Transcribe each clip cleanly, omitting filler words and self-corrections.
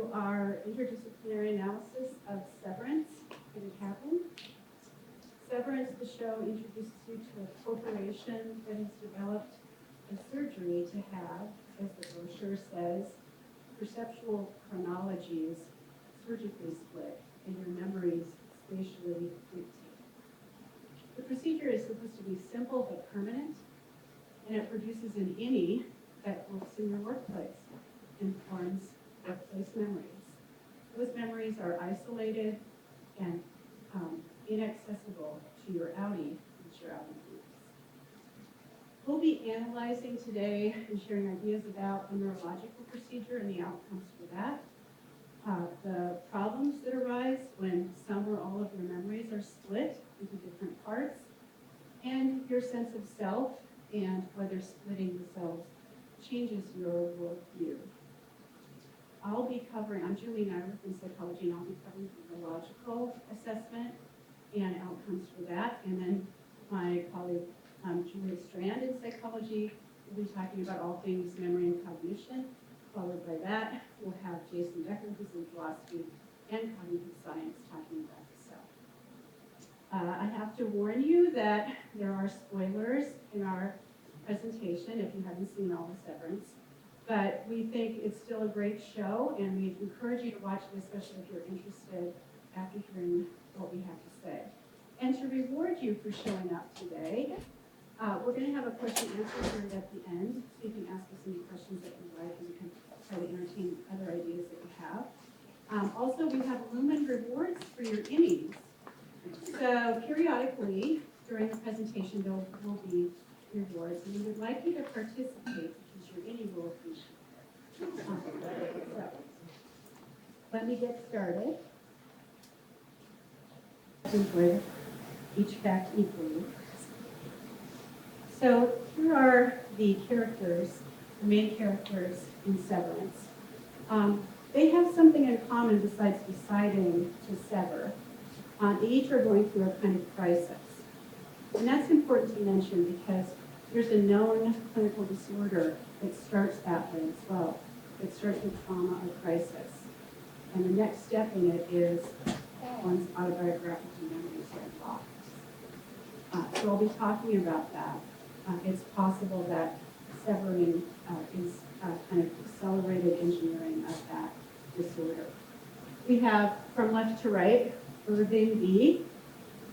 to our interdisciplinary analysis of Severance in Carleton. Severance, the show, introduces you to a corporation that has developed a surgery to have, as the brochure says, perceptual chronologies surgically split and your memories spatially dictate. The procedure is supposed to be simple but permanent, and it produces an innie that works in your workplace and forms workplace memories. Those memories are isolated and inaccessible to your outie, which your outie groups. We'll be analyzing today and sharing ideas about the neurological procedure and the outcomes for that, the problems that arise when some or all of your memories are split into different parts, and your sense of self and whether splitting the selves changes your worldview. I'm Julie Neiworth in psychology, and I'll be covering the neurological assessment and outcomes for that. And then my colleague, Julie Strand in psychology, will be talking about all things memory and cognition. Followed by that, we'll have Jason Becker, who's in philosophy and cognitive science, talking about the self. I have to warn you that there are spoilers in our presentation if you haven't seen all the Severance. But we think it's still a great show, and we encourage you to watch it, especially if you're interested after hearing what we have to say. And to reward you for showing up today, we're going to have a question and answer period at the end, so you can ask us any questions that you like, and we can try to entertain other ideas that you have. Also, we have Lumen rewards for your innies. So periodically during the presentation, there will be rewards, and we would like you to participate because your innie will appreciate it. So, let me get started. Enjoy each fact equally. So here are the characters, the main characters in Severance. They have something in common besides deciding to sever. They each are going through a kind of crisis. And that's important to mention because there's a known clinical disorder that starts that way as well. It starts with trauma or crisis. And the next step in it is one's autobiographical memories are lost. So I'll be talking about that. It's possible that severing is kind of accelerated engineering of that disorder. We have from left to right, Irving B,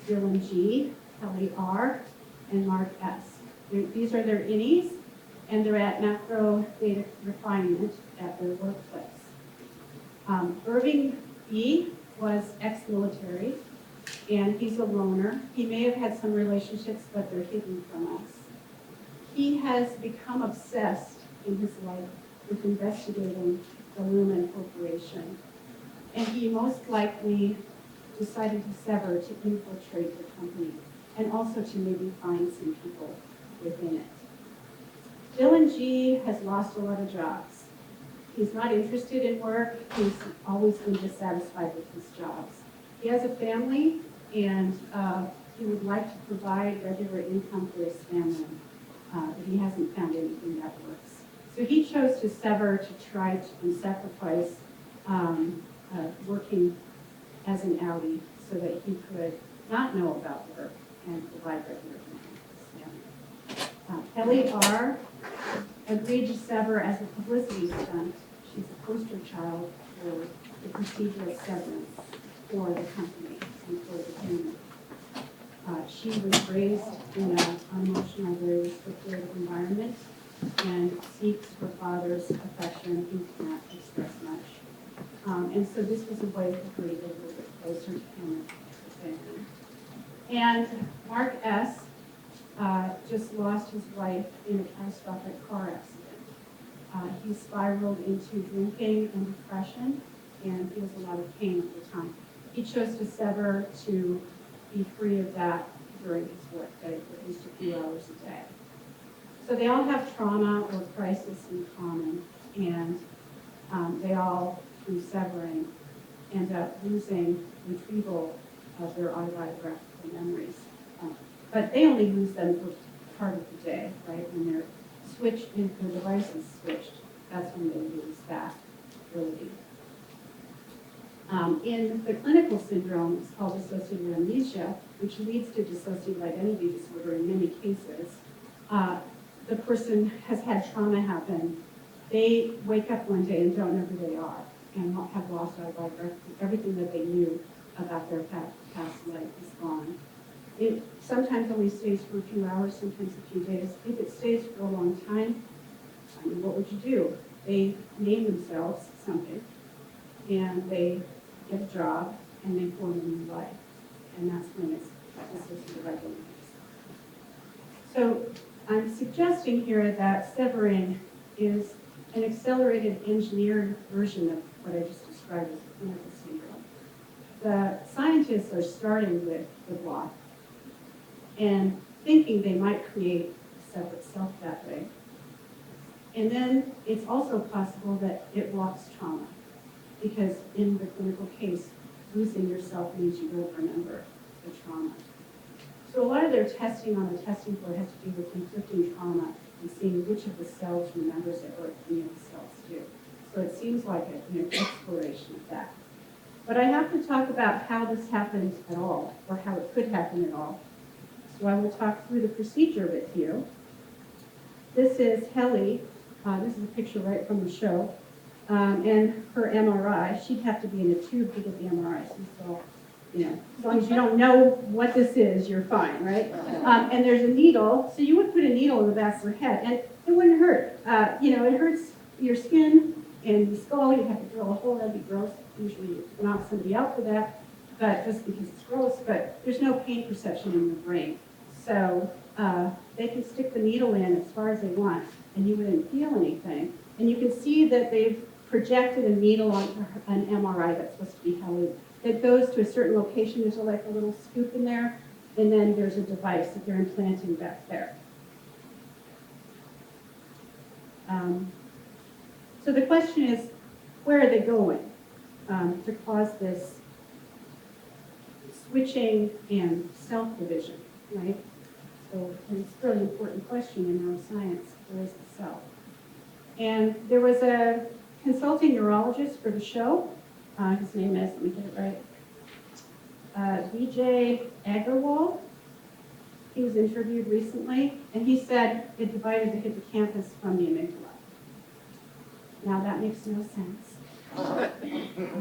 Dylan G, Kelly R, and Mark S. These are their innies, and they're at macro data refinement at their workplace. Irving B was ex-military, and he's a loner. He may have had some relationships, but they're hidden from us. He has become obsessed in his life with investigating the Lumen Corporation, and he most likely decided to sever to infiltrate the company and also to maybe find some people within it. Dylan G has lost a lot of jobs. He's not interested in work. He's always been dissatisfied with his jobs. He has a family, and he would like to provide regular income for his family, but he hasn't found anything that works. So he chose to sever to try to sacrifice working as an outie so that he could not know about work and provide regular income for his family. Kelly R. agreed to sever as a publicity stunt. She's a poster child for the procedure of severance for the company and for the union. She was raised in an unemotional, very restricted environment and seeks her father's affection. He cannot express much. And so this was a way for her to get a little bit closer to him and family. And Mark S. Just lost his wife in a catastrophic car accident. He spiraled into drinking and depression, and he was in a lot of pain at the time. He chose to sever to be free of that during his workday for at least a few hours a day. So they all have trauma or crisis in common, and they all, through severing, end up losing retrieval of their autobiographical memories. But they only lose them for part of the day, right? When they're switched, and the device is switched, that's when they lose that ability. In the clinical syndrome, it's called dissociative amnesia, which leads to dissociative identity disorder in many cases. The person has had trauma happen. They wake up one day and don't know who they are and have lost everything that they knew about their past life is gone. It sometimes only stays for a few hours, sometimes a few days. If it stays for a long time, I mean, what would you do? They name themselves something, and they get a job, and they form a new life. And that's when it's dissociative identity. So I'm suggesting here that severing is an accelerated engineered version of what I just described as the clinical syndrome. The scientists are starting with the block and thinking they might create a separate self that way. And then it's also possible that it blocks trauma, because in the clinical case, losing yourself means you don't remember the trauma. So a lot of their testing on the testing floor has to do with inflicting trauma and seeing which of the cells remembers it or if any of the cells do. So it seems like an exploration of that. But I have to talk about how this happens at all, or how it could happen at all. So I will talk through the procedure with you. This is Helly. This is a picture right from the show. And her MRI. She'd have to be in a tube to get the MRI. So, as long as you don't know what this is, you're fine, right? And there's a needle. So you would put a needle in the back of her head, and it wouldn't hurt. It hurts your skin and the skull. You'd have to drill a hole. That'd be gross. Usually you knock somebody out for that, but just because it's gross. But there's no pain perception in your brain. So they can stick the needle in as far as they want, and you wouldn't feel anything. And you can see that they've projected a needle onto an MRI that's supposed to be held. It goes to a certain location. There's like a little scoop in there, and then there's a device that they're implanting back there. So the question is, where are they going to cause this switching and self-division, right? So it's a really important question in neuroscience. Where is the self? And there was a consulting neurologist for the show. His name is, let me get it right, Vijay Agarwal. He was interviewed recently, and he said it divided the hippocampus from the amygdala. Now that makes no sense. I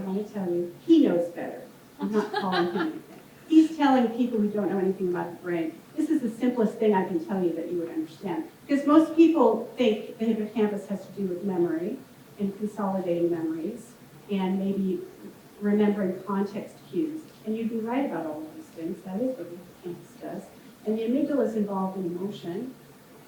want to tell you, he knows better. I'm not calling him anything. He's telling people who don't know anything about the brain. This is the simplest thing I can tell you that you would understand. Because most people think the hippocampus has to do with memory and consolidating memories and maybe remembering context cues. And you'd be right about all of these things. That is what the hippocampus does. And the amygdala is involved in emotion,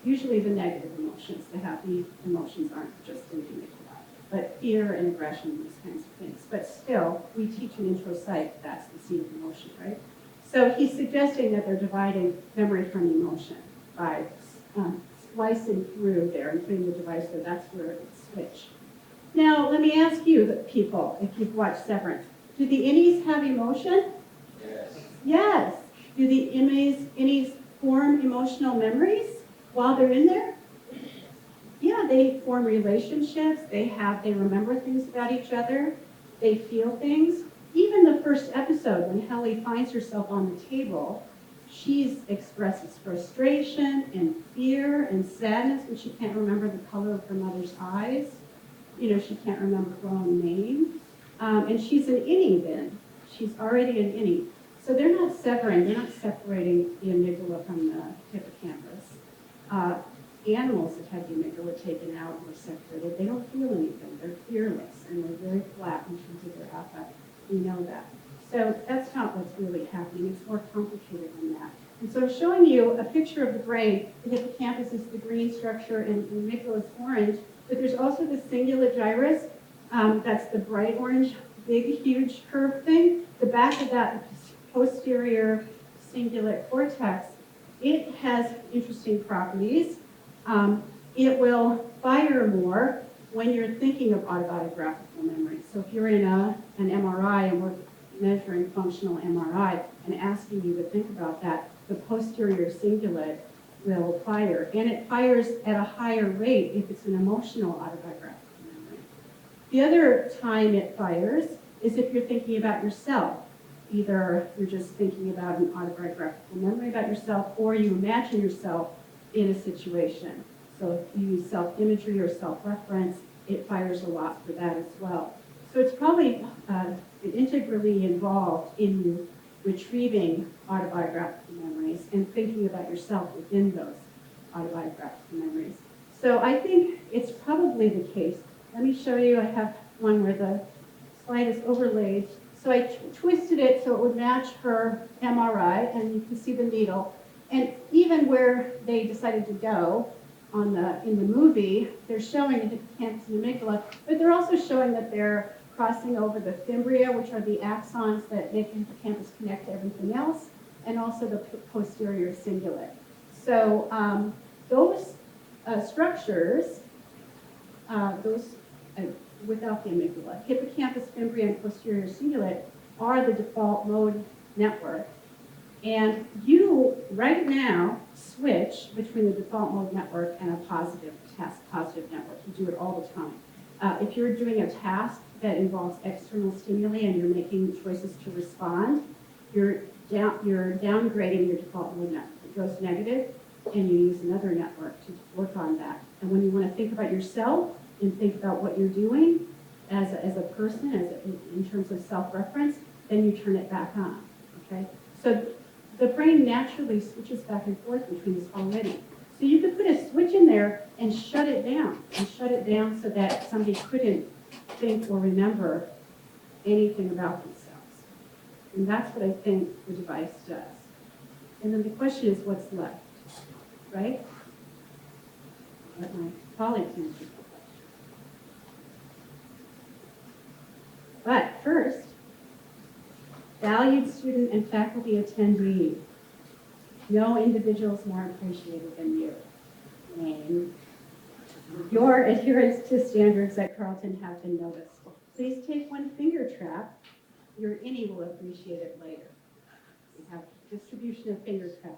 usually the negative emotions. The happy emotions aren't just in the amygdala, but fear and aggression, these kinds of things. But still, we teach in intro psych, that's the seat of emotion, right? So he's suggesting that they're dividing memory from emotion by splicing through there and putting the device there. That's where it's switched. Now, let me ask you, the people, if you've watched Severance, do the innies have emotion? Yes. Yes. Do the innies form emotional memories while they're in there? Yeah, they form relationships. They remember things about each other. They feel things. Even the first episode, when Helly finds herself on the table, she expresses frustration and fear and sadness when she can't remember the color of her mother's eyes. She can't remember her own name. And she's an innie then. She's already an innie. So they're not separating the amygdala from the hippocampus. Animals that have the amygdala taken out or separated, they don't feel anything. They're fearless and they're very flat in terms of their affect. We know that. So that's not what's really happening. It's more complicated than that. And so I'm showing you a picture of the brain. The hippocampus is the green structure and the amygdala is orange. But there's also the cingulate gyrus. That's the bright orange, big, huge curved thing. The back of that posterior cingulate cortex, it has interesting properties. It will fire more when you're thinking of autobiographical memory. So if you're in an MRI and we're measuring functional MRI and asking you to think about that, the posterior cingulate will fire. And it fires at a higher rate if it's an emotional autobiographical memory. The other time it fires is if you're thinking about yourself. Either you're just thinking about an autobiographical memory about yourself, or you imagine yourself in a situation. So if you use self-imagery or self-reference, it fires a lot for that as well. So it's probably integrally involved in retrieving autobiographical memories and thinking about yourself within those autobiographical memories. So I think it's probably the case. Let me show you. I have one where the slide is overlaid. So I twisted it so it would match her MRI, and you can see the needle. And even where they decided to go in the movie, they're showing the hippocampus and amygdala, but they're also showing that they're crossing over the fimbria, which are the axons that make the hippocampus connect to everything else, and also the posterior cingulate. So those structures, without the amygdala, hippocampus, fimbria, and posterior cingulate are the default mode network. And you, right now, switch between the default mode network and a positive network. You do it all the time. If you're doing a task that involves external stimuli and you're making choices to respond, you're downgrading your default mode network. It goes negative, and you use another network to work on that. And when you want to think about yourself and think about what you're doing as a person, in terms of self-reference, then you turn it back on. Okay, so the brain naturally switches back and forth between this already. So you could put a switch in there and shut it down, so that somebody couldn't think or remember anything about themselves. And that's what I think the device does. And then the question is, what's left, right? Let my colleagues answer the question. But first, valued student and faculty attendee, no individual is more appreciated than you. Name. Your adherence to standards at Carleton have been noticed. Please take one finger trap. Your innie will appreciate it later. We have distribution of finger traps.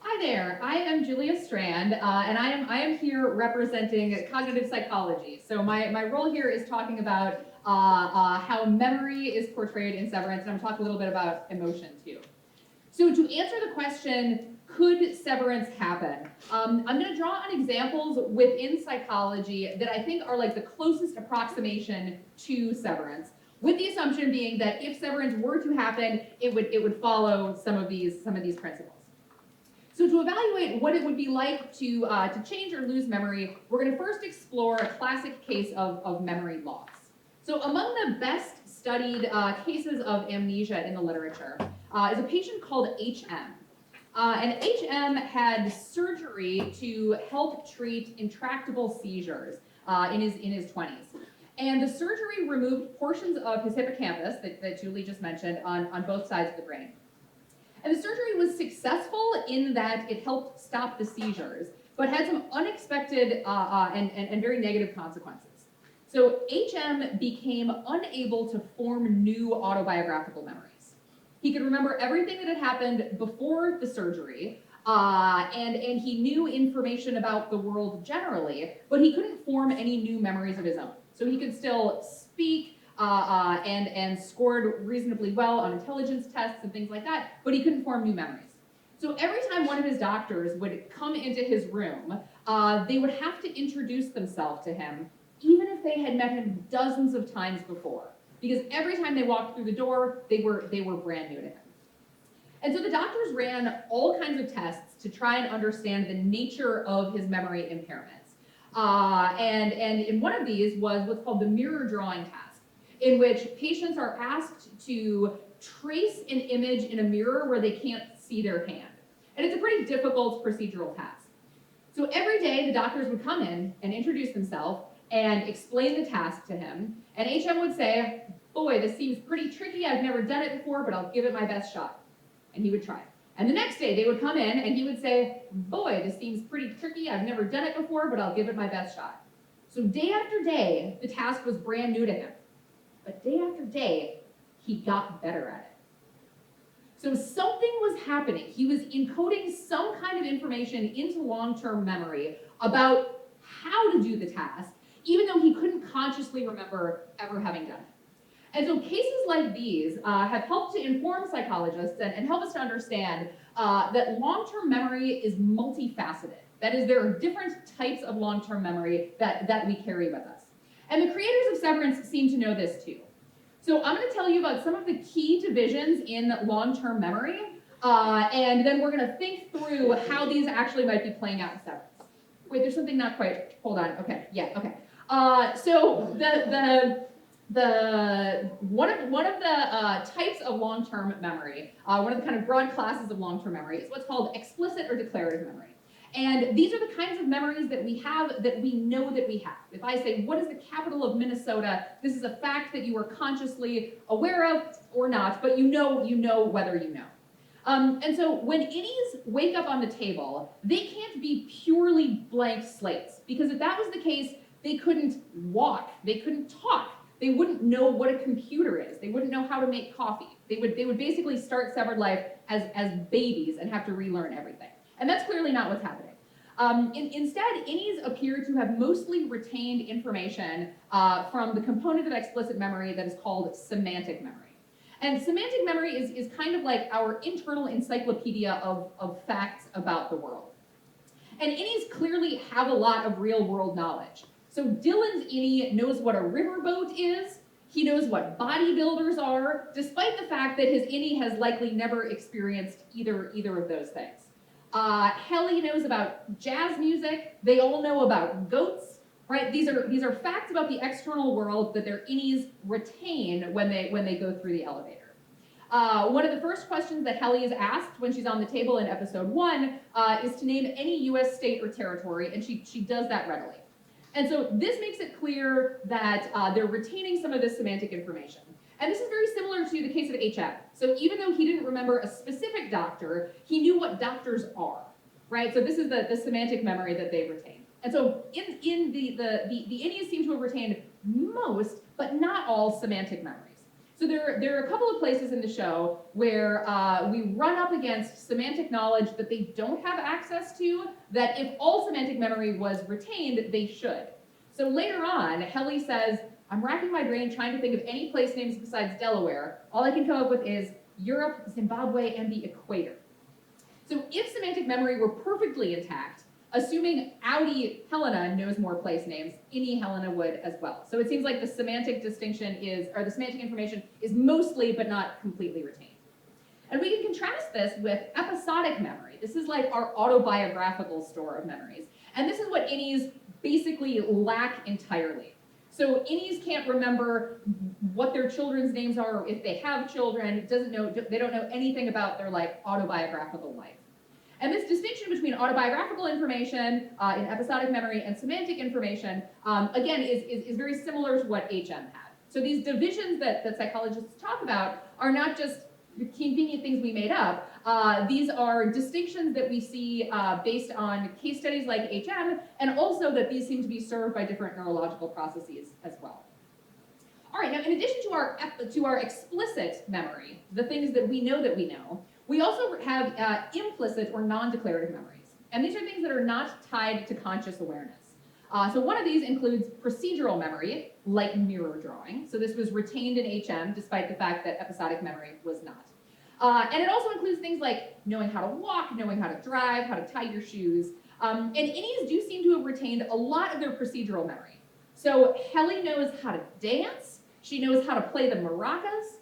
Hi there, I am Julia Strand, and I am here representing cognitive psychology. So my role here is talking about how memory is portrayed in Severance, and I'm talking a little bit about emotion too. So to answer the question, could severance happen? I'm going to draw on examples within psychology that I think are like the closest approximation to severance, with the assumption being that if severance were to happen, it would follow some of these principles. So to evaluate what it would be like to change or lose memory, we're going to first explore a classic case of memory loss. So among the best studied cases of amnesia in the literature is a patient called HM. And HM had surgery to help treat intractable seizures in his 20s. And the surgery removed portions of his hippocampus that Julie just mentioned on both sides of the brain. And the surgery was successful in that it helped stop the seizures, but had some unexpected and very negative consequences. So HM became unable to form new autobiographical memories. He could remember everything that had happened before the surgery, and he knew information about the world generally, but he couldn't form any new memories of his own. So he could still speak, and scored reasonably well on intelligence tests and things like that, but he couldn't form new memories. So every time one of his doctors would come into his room, they would have to introduce themselves to him, even if they had met him dozens of times before, because every time they walked through the door, they were brand new to him. And so the doctors ran all kinds of tests to try and understand the nature of his memory impairments. And in one of these was what's called the mirror drawing task, in which patients are asked to trace an image in a mirror where they can't see their hand. And it's a pretty difficult procedural task. So every day the doctors would come in and introduce themselves and explain the task to him. And HM would say, boy, this seems pretty tricky. I've never done it before, but I'll give it my best shot. And he would try. And the next day they would come in and he would say, boy, this seems pretty tricky. I've never done it before, but I'll give it my best shot. So day after day, the task was brand new to him. But day after day, he got better at it. So something was happening. He was encoding some kind of information into long-term memory about how to do the task, even though he couldn't consciously remember ever having done it. And so cases like these have helped to inform psychologists and help us to understand that long-term memory is multifaceted. That is, there are different types of long-term memory that we carry with us. And the creators of Severance seem to know this too. So I'm going to tell you about some of the key divisions in long-term memory, and then we're going to think through how these actually might be playing out in Severance. Wait, there's something not quite, hold on, okay, yeah, okay. So one of the types of long-term memory, one of the kind of broad classes of long-term memory is what's called explicit or declarative memory. And these are the kinds of memories that we have that we know that we have. If I say, what is the capital of Minnesota? This is a fact that you are consciously aware of or not, but you know whether you know. And so when innies wake up on the table, they can't be purely blank slates, because if that was the case, they couldn't walk, they couldn't talk, they wouldn't know what a computer is, they wouldn't know how to make coffee. They would basically start severed life as babies and have to relearn everything. And that's clearly not what's happening. Instead, innies appear to have mostly retained information from the component of explicit memory that is called semantic memory. And semantic memory is kind of like our internal encyclopedia of facts about the world. And innies clearly have a lot of real world knowledge. So Dylan's innie knows what a riverboat is, he knows what bodybuilders are, despite the fact that his innie has likely never experienced either of those things. Helly knows about jazz music. They all know about goats, right? These are facts about the external world that their innies retain when they go through the elevator. One of the first questions that Helly is asked when she's on the table in episode 1 is to name any U.S. state or territory, and she does that readily. And so this makes it clear that they're retaining some of this semantic information. And this is very similar to the case of HM. So even though he didn't remember a specific doctor, he knew what doctors are, right? So this is the semantic memory that they retain. And so in the innies seem to have retained most, but not all, semantic memories. So there are a couple of places in the show where we run up against semantic knowledge that they don't have access to, that if all semantic memory was retained, they should. So later on, Helly says, I'm racking my brain trying to think of any place names besides Delaware. All I can come up with is Europe, Zimbabwe, and the equator. So if semantic memory were perfectly intact, assuming Audi Helena knows more place names, innie Helena would as well. So it seems like the semantic distinction or the semantic information is mostly but not completely retained. And we can contrast this with episodic memory. This is like our autobiographical store of memories. And this is what innies basically lack entirely. So innies can't remember what their children's names are, or if they have children. They don't know anything about their autobiographical life. And this distinction between autobiographical information in episodic memory and semantic information, again, is very similar to what HM had. So these divisions that psychologists talk about are not just convenient things we made up. These are distinctions that we see based on case studies like HM, and also that these seem to be served by different neurological processes as well. All right, now in addition to our explicit memory, the things that we know, we also have implicit or non-declarative memories. And these are things that are not tied to conscious awareness. So one of these includes procedural memory, like mirror drawing. So this was retained in HM, despite the fact that episodic memory was not. And it also includes things like knowing how to walk, knowing how to drive, how to tie your shoes. And innies do seem to have retained a lot of their procedural memory. So Helly knows how to dance. She knows how to play the maracas.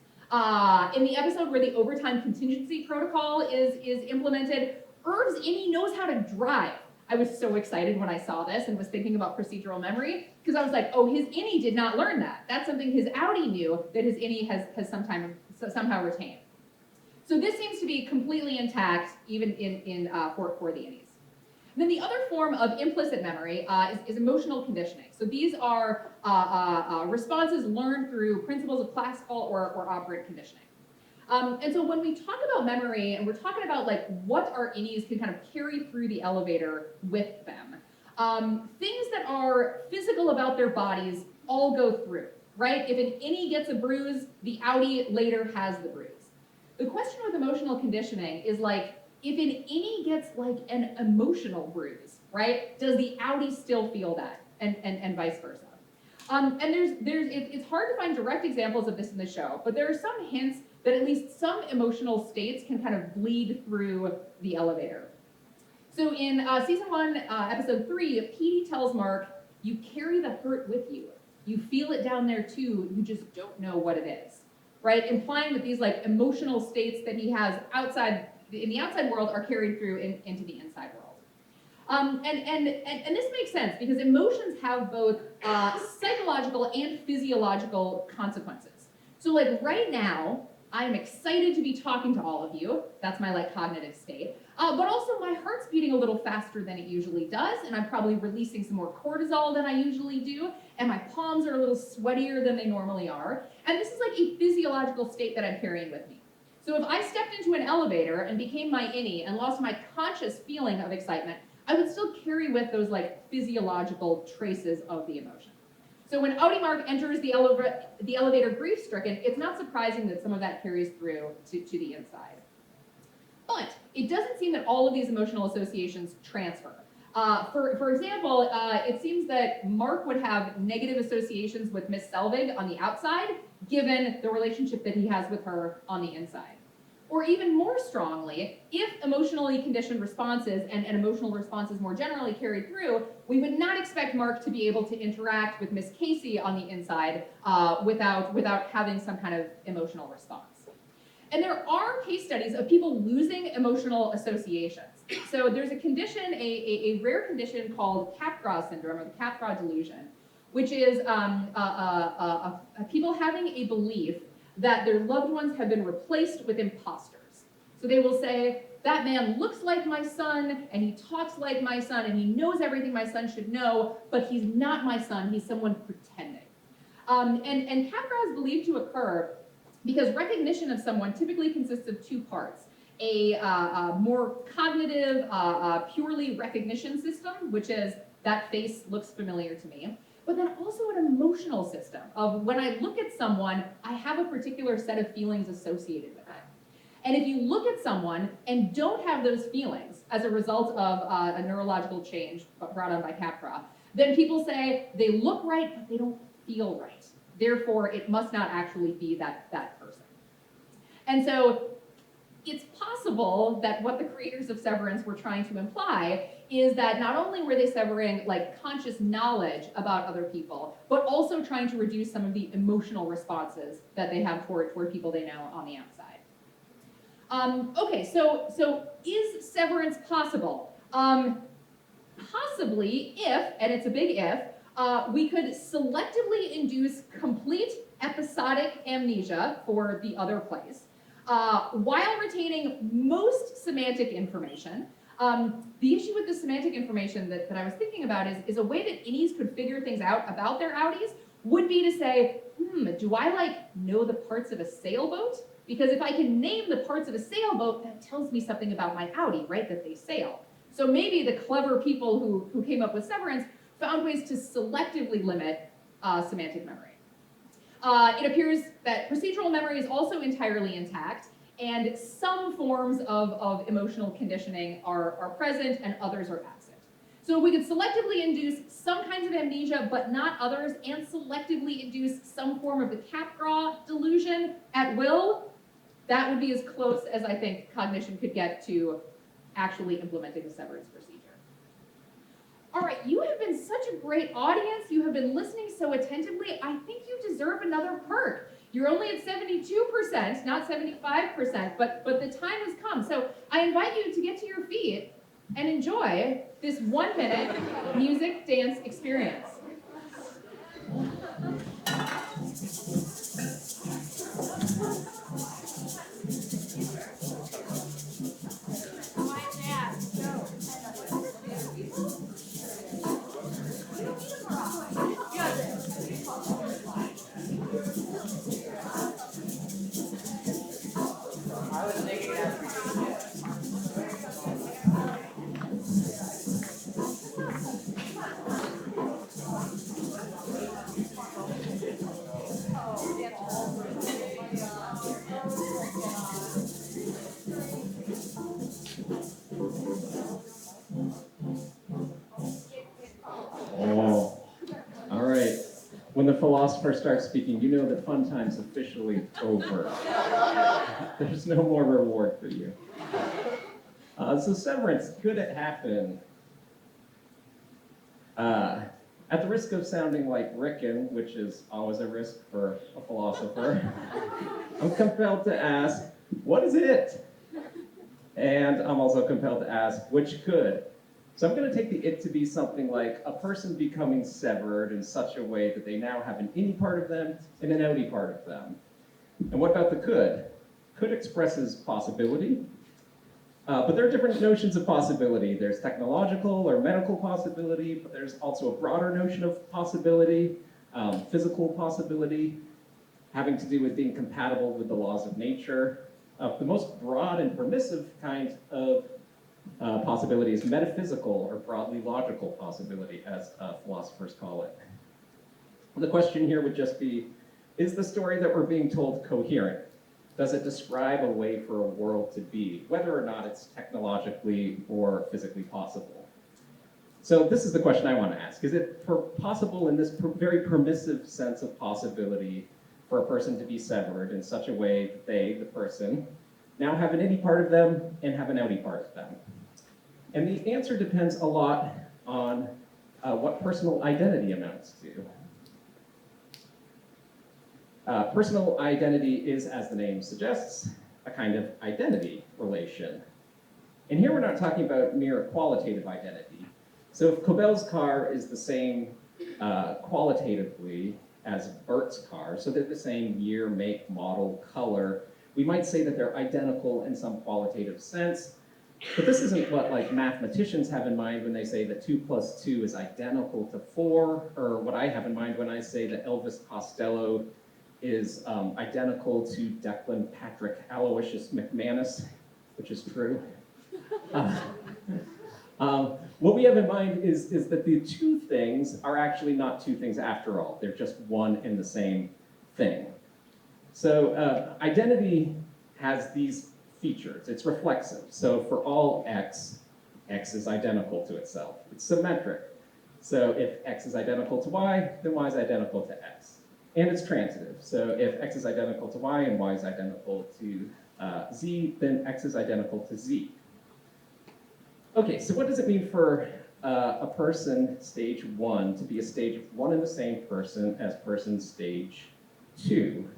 In the episode where the overtime contingency protocol is implemented, Irv's innie knows how to drive. I was so excited when I saw this and was thinking about procedural memory, because I was like, oh, his innie did not learn that. That's something his Audi knew that his innie has somehow retained. So this seems to be completely intact, even for the innies. And then the other form of implicit memory is emotional conditioning. So these are responses learned through principles of classical or operant conditioning. And so when we talk about memory, and we're talking about what our innies can kind of carry through the elevator with them, things that are physical about their bodies all go through, right? If an innie gets a bruise, the outie later has the bruise. The question with emotional conditioning is like, if an innie gets like an emotional bruise, right? Does the outie still feel that? And vice versa. And it's hard to find direct examples of this in the show, but there are some hints that at least some emotional states can kind of bleed through the elevator. So in season 1, episode 3, Petey tells Mark, "You carry the hurt with you. You feel it down there too, you just don't know what it is," right? Implying that these like emotional states that he has outside, in the outside world, are carried through into the inside world. And this makes sense because emotions have both psychological and physiological consequences. So like right now, I'm excited to be talking to all of you. That's my like cognitive state. But also my heart's beating a little faster than it usually does, and I'm probably releasing some more cortisol than I usually do, and my palms are a little sweatier than they normally are. And this is like a physiological state that I'm carrying with me. So if I stepped into an elevator and became my innie and lost my conscious feeling of excitement, I would still carry with those like physiological traces of the emotion. So when Outie Mark enters the elevator grief-stricken, it's not surprising that some of that carries through to the inside. But it doesn't seem that all of these emotional associations transfer. For example, it seems that Mark would have negative associations with Miss Selvig on the outside, given the relationship that he has with her on the inside. Or even more strongly, if emotionally conditioned responses and emotional responses more generally carried through, we would not expect Mark to be able to interact with Miss Casey on the inside without having some kind of emotional response. And there are case studies of people losing emotional associations. So there's a condition, a rare condition called Capgras syndrome, or the Capgras delusion, which is people having a belief that their loved ones have been replaced with imposters. So they will say, that man looks like my son, and he talks like my son, and he knows everything my son should know, but he's not my son, he's someone pretending. And Capgras is believed to occur because recognition of someone typically consists of two parts. A more cognitive, purely recognition system, which is, that face looks familiar to me. But then also an emotional system of when I look at someone, I have a particular set of feelings associated with it. And if you look at someone and don't have those feelings as a result of a neurological change brought on by Capgras, then people say they look right, but they don't feel right. Therefore, it must not actually be that person. And so it's possible that what the creators of Severance were trying to imply is that not only were they severing like conscious knowledge about other people, but also trying to reduce some of the emotional responses that they have toward people they know on the outside. Okay, so is severance possible? Possibly if, and it's a big if, we could selectively induce complete episodic amnesia for the other place, while retaining most semantic information. The issue with the semantic information that I was thinking about is a way that innies could figure things out about their outies would be to say, do I like know the parts of a sailboat? Because if I can name the parts of a sailboat, that tells me something about my outie, right, that they sail. So maybe the clever people who came up with Severance found ways to selectively limit semantic memory. It appears that procedural memory is also entirely intact, and some forms of emotional conditioning are present and others are absent. So we could selectively induce some kinds of amnesia, but not others, and selectively induce some form of the Capgras delusion at will. That would be as close as I think cognition could get to actually implementing a severance procedure. All right, you have been such a great audience. You have been listening so attentively. I think you deserve another perk. You're only at 72%, not 75%, but the time has come. So I invite you to get to your feet and enjoy this 1-minute music dance experience. philosopher starts speaking, you know that fun time's officially over. There's no more reward for you. So severance, could it happen? At the risk of sounding like Rickon, which is always a risk for a philosopher, I'm compelled to ask, what is it? And I'm also compelled to ask, which could? So I'm going to take the it to be something like a person becoming severed in such a way that they now have an inny part of them and an outy part of them. And what about the could? Could expresses possibility, but there are different notions of possibility. There's technological or medical possibility, but there's also a broader notion of possibility, physical possibility, having to do with being compatible with the laws of nature. The most broad and permissive kind of possibility is metaphysical or broadly logical possibility, as philosophers call it. The question here would just be, is the story that we're being told coherent? Does it describe a way for a world to be, whether or not it's technologically or physically possible? So this is the question I want to ask. Is it possible in this very permissive sense of possibility for a person to be severed in such a way that they, the person, now have an inny part of them and have an outy part of them? And the answer depends a lot on what personal identity amounts to. Personal identity is, as the name suggests, a kind of identity relation. And here we're not talking about mere qualitative identity. So if Cobell's car is the same qualitatively as Bert's car, so they're the same year, make, model, color, we might say that they're identical in some qualitative sense. But this isn't what like mathematicians have in mind when they say that 2 + 2 is identical to 4, or what I have in mind when I say that Elvis Costello is identical to Declan Patrick Aloysius McManus, which is true. What we have in mind is that the two things are actually not two things after all. They're just one and the same thing. So identity has these features. It's reflexive. So for all x, x is identical to itself. It's symmetric. So if x is identical to y, then y is identical to x. And it's transitive. So if x is identical to y and y is identical to z, then x is identical to z. Okay, so what does it mean for a person stage 1 to be a stage of one and the same person as person stage 2?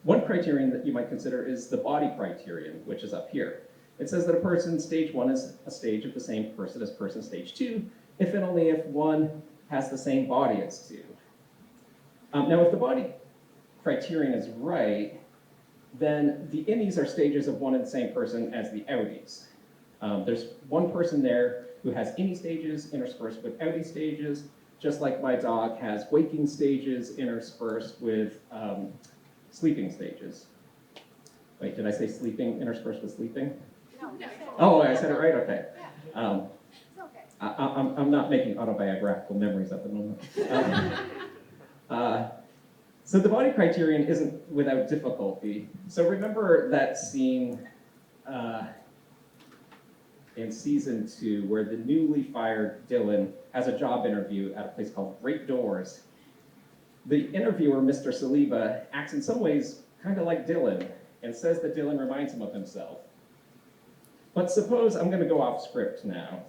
One criterion that you might consider is the body criterion, which is up here. It says that a person stage 1 is a stage of the same person as person stage 2, if and only if one has the same body as 2. Now, if the body criterion is right, then the innies are stages of one and the same person as the outies. There's one person there who has innie stages interspersed with outie stages, just like my dog has waking stages interspersed with sleeping stages. Wait, did I say sleeping interspersed with sleeping? No. Oh, I said it right? Okay. It's okay. I'm not making autobiographical memories at the moment. So the body criterion isn't without difficulty. So remember that scene in season 2 where the newly fired Dylan has a job interview at a place called Great Doors. The interviewer, Mr. Saliba, acts in some ways kind of like Dylan and says that Dylan reminds him of himself. But suppose, I'm going to go off script now.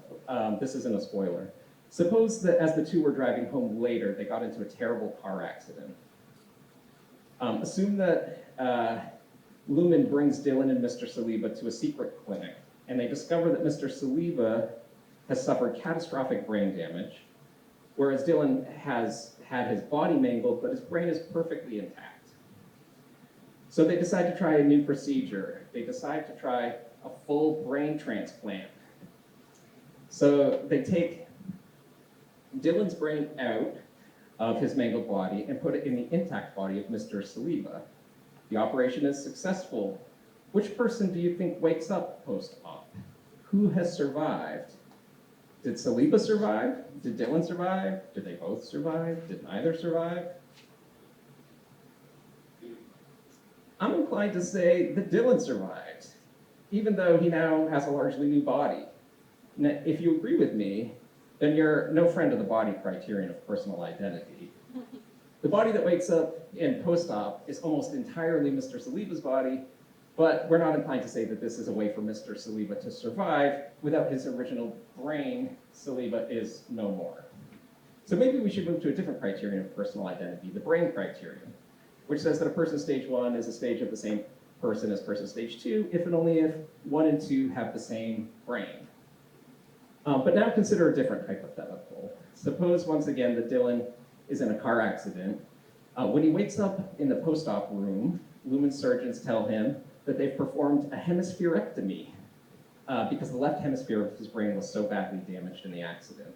This isn't a spoiler. Suppose that as the two were driving home later, they got into a terrible car accident. Assume that Lumen brings Dylan and Mr. Saliba to a secret clinic, and they discover that Mr. Saliba has suffered catastrophic brain damage, whereas Dylan has had his body mangled, but his brain is perfectly intact. So they decide to try a new procedure. They decide to try a full brain transplant. So they take Dylan's brain out of his mangled body and put it in the intact body of Mr. Saliba. The operation is successful. Which person do you think wakes up post-op? Who has survived? Did Saliba survive? Did Dylan survive? Did they both survive? Did neither survive? I'm inclined to say that Dylan survived, even though he now has a largely new body. Now, if you agree with me, then you're no friend of the body criterion of personal identity. The body that wakes up in post-op is almost entirely Mr. Saliba's body, but we're not inclined to say that this is a way for Mr. Saliba to survive. Without his original brain, Saliba is no more. So maybe we should move to a different criterion of personal identity, the brain criterion, which says that a person stage 1 is a stage of the same person as person stage 2, if and only if 1 and 2 have the same brain. But now consider a different hypothetical. Suppose, once again, that Dylan is in a car accident. When he wakes up in the post-op room, lumen surgeons tell him that they've performed a hemispherectomy because the left hemisphere of his brain was so badly damaged in the accident.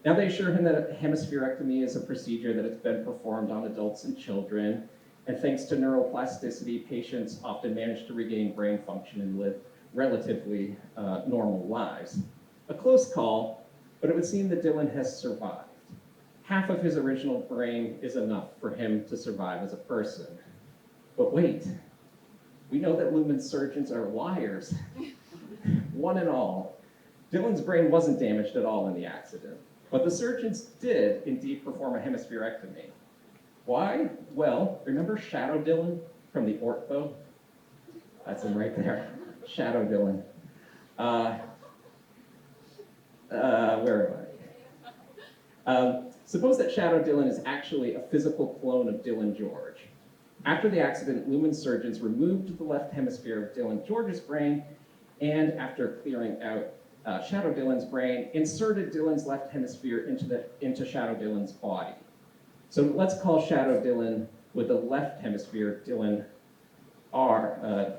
Now they assure him that a hemispherectomy is a procedure that has been performed on adults and children, and thanks to neuroplasticity, patients often manage to regain brain function and live relatively normal lives. A close call, but it would seem that Dylan has survived. Half of his original brain is enough for him to survive as a person. But wait, we know that lumen surgeons are liars. One and all. Dylan's brain wasn't damaged at all in the accident, but the surgeons did indeed perform a hemispherectomy. Why? Well, remember Shadow Dylan from the ortho? That's him right there. Shadow Dylan. Where am I? Suppose that Shadow Dylan is actually a physical clone of Dylan George. After the accident, lumen surgeons removed the left hemisphere of Dylan George's brain, and after clearing out Shadow Dylan's brain, inserted Dylan's left hemisphere into Shadow Dylan's body. So let's call Shadow Dylan with the left hemisphere Dylan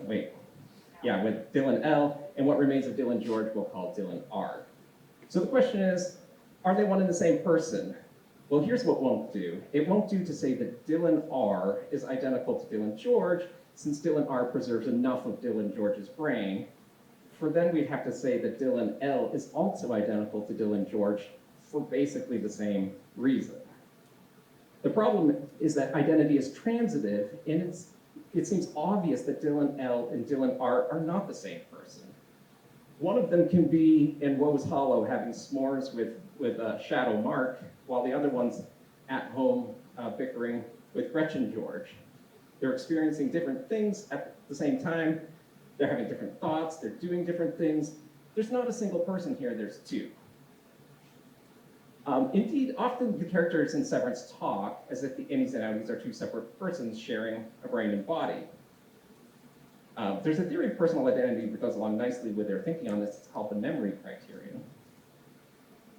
with Dylan L, and what remains of Dylan George we'll call Dylan R. So the question is, are they one and the same person? Well, here's what won't do. It won't do to say that Dylan R is identical to Dylan George, since Dylan R preserves enough of Dylan George's brain. For then we'd have to say that Dylan L is also identical to Dylan George for basically the same reason. The problem is that identity is transitive, and it seems obvious that Dylan L and Dylan R are not the same person. One of them can be in Woe's Hollow having s'mores with Shadow Mark, while the other one's at home bickering with Gretchen George. They're experiencing different things at the same time. They're having different thoughts. They're doing different things. There's not a single person here. There's two. Indeed, often the characters in Severance talk as if the innies and outies are two separate persons sharing a brain and body. There's a theory of personal identity that goes along nicely with their thinking on this. It's called the memory criterion.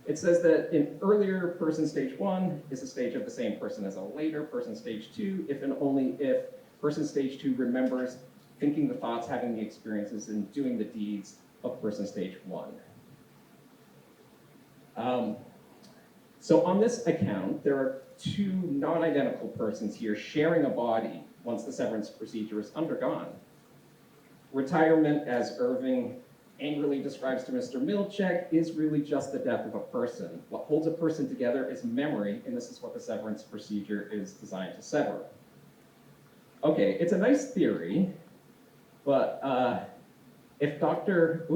It says that an earlier person stage 1 is a stage of the same person as a later person stage 2, if and only if person stage 2 remembers thinking the thoughts, having the experiences, and doing the deeds of person stage 1. So on this account, there are two non-identical persons here sharing a body once the severance procedure is undergone. Retirement, as Irving angrily describes to Mr. Milchek, is really just the death of a person. What holds a person together is memory, and this is what the severance procedure is designed to sever. Okay, it's a nice theory, but if Dr.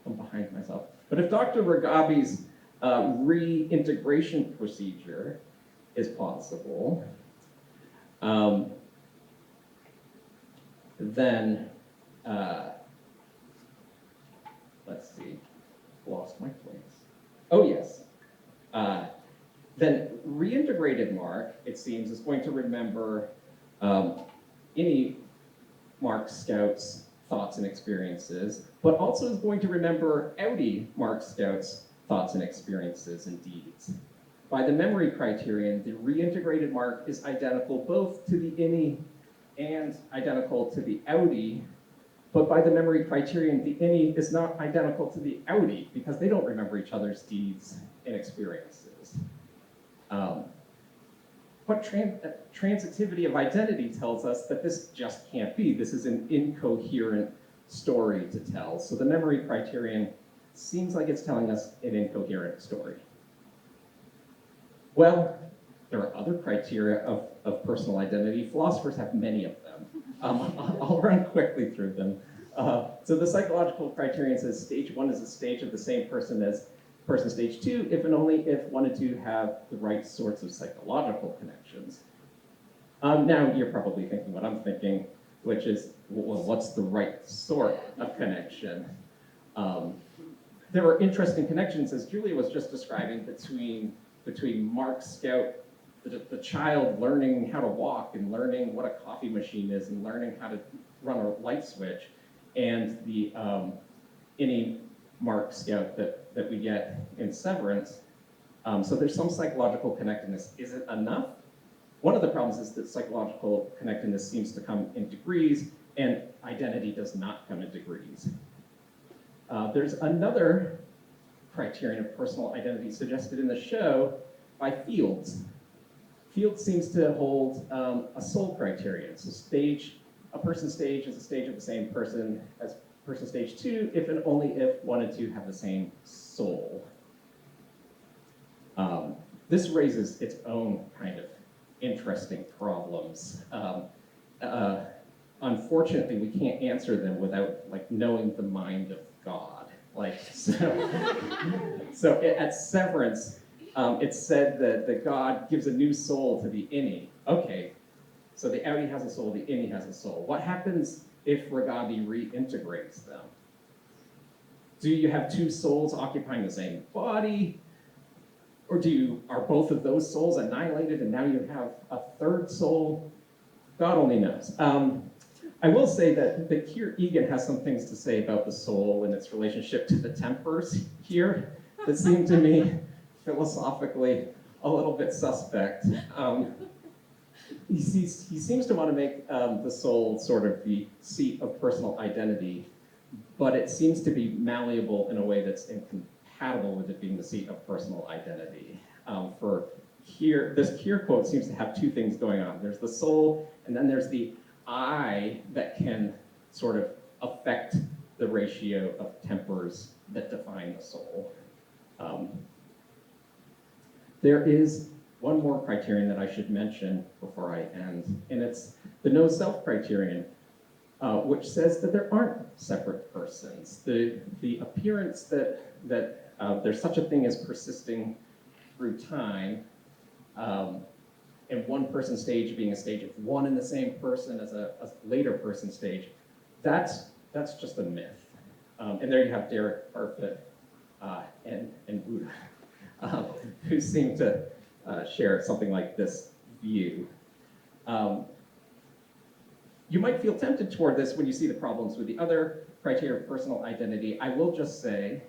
I'm behind myself. But if Dr. Ragabi's reintegration procedure is possible, then, let's see, lost my place. Oh, yes. Then reintegrated Mark, it seems, is going to remember any Mark Scout's thoughts and experiences, but also is going to remember outie Mark Scout's thoughts and experiences and deeds. By the memory criterion, the reintegrated Mark is identical both to the innie and identical to the outie, but by the memory criterion, the innie is not identical to the outie because they don't remember each other's deeds and experiences. But transitivity of identity tells us that this just can't be. This is an incoherent story to tell. So the memory criterion seems like it's telling us an incoherent story. Well, there are other criteria of personal identity. Philosophers have many of them. I'll run quickly through them. So the psychological criterion says stage 1 is a stage of the same person as person stage 2, if and only if 1 and 2 have the right sorts of psychological connections. Now you're probably thinking what I'm thinking, which is, well, what's the right sort of connection? There were interesting connections, as Julia was just describing, between Mark Scout, the child learning how to walk and learning what a coffee machine is and learning how to run a light switch, and the any Mark Scout that we get in Severance. So there's some psychological connectedness. Is it enough? One of the problems is that psychological connectedness seems to come in degrees, and identity does not come in degrees. There's another criterion of personal identity suggested in the show by Fields. Fields seems to hold a soul criterion. So a person stage is a stage of the same person as person stage 2, if and only if 1 and 2 have the same soul. This raises its own kind of interesting problems. Unfortunately, we can't answer them without knowing the mind of God. So at Severance, it's said that God gives a new soul to the innie. Okay, so the outie has a soul, the innie has a soul. What happens if Ragabi reintegrates them? Do you have two souls occupying the same body? Or are both of those souls annihilated and now you have a third soul? God only knows. I will say that Keir Egan has some things to say about the soul and its relationship to the tempers here that seem to me philosophically a little bit suspect. He seems to want to make the soul sort of the seat of personal identity, but it seems to be malleable in a way that's incompatible with it being the seat of personal identity. This Keir quote seems to have two things going on. There's the soul, and then there's the I that can sort of affect the ratio of tempers that define the soul. There is one more criterion that I should mention before I end, and it's the no self criterion, which says that there aren't separate persons. The appearance that there's such a thing as persisting through time, and one person stage being a stage of one and the same person as a later person stage, that's just a myth. And there you have Derek Parfit and Buddha, who seem to share something like this view. You might feel tempted toward this when you see the problems with the other criteria of personal identity. I will just say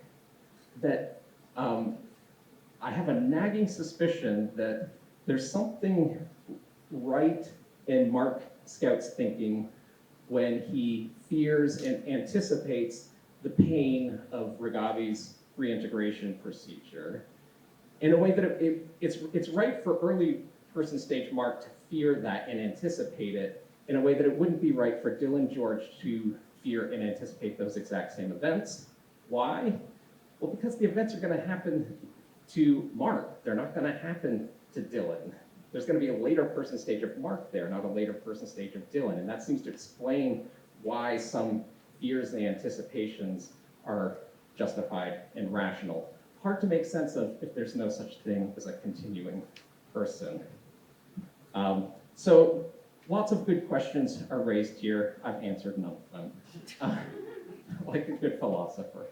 that I have a nagging suspicion that there's something right in Mark Scout's thinking when he fears and anticipates the pain of Ragabi's reintegration procedure in a way that it's right for early person stage Mark to fear that and anticipate it in a way that it wouldn't be right for Dylan George to fear and anticipate those exact same events. Why? Well, because the events are going to happen to Mark. They're not going to happen to Dylan. There's going to be a later person stage of Mark there, not a later person stage of Dylan. And that seems to explain why some fears and anticipations are justified and rational. Hard to make sense of if there's no such thing as a continuing person. So lots of good questions are raised here. I've answered none of them, like a good philosopher.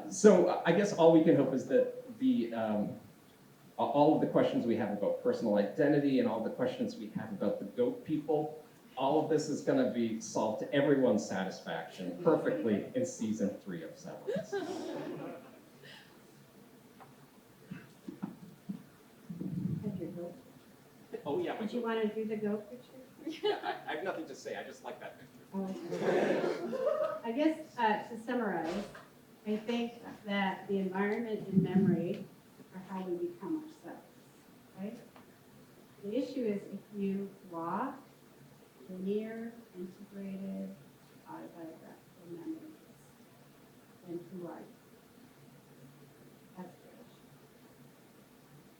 So I guess all we can hope is that all of the questions we have about personal identity and all the questions we have about the goat people, all of this is going to be solved to everyone's satisfaction perfectly in season 3 of Severance. Have your goat. Oh yeah, Did you want to do the goat picture? yeah, I have nothing to say. I just like that picture. Oh, I guess to summarize, I think that the environment and memory are how we become ourselves, right? The issue is if you block linear, integrated, autobiographical memories, then who are you? That's the issue.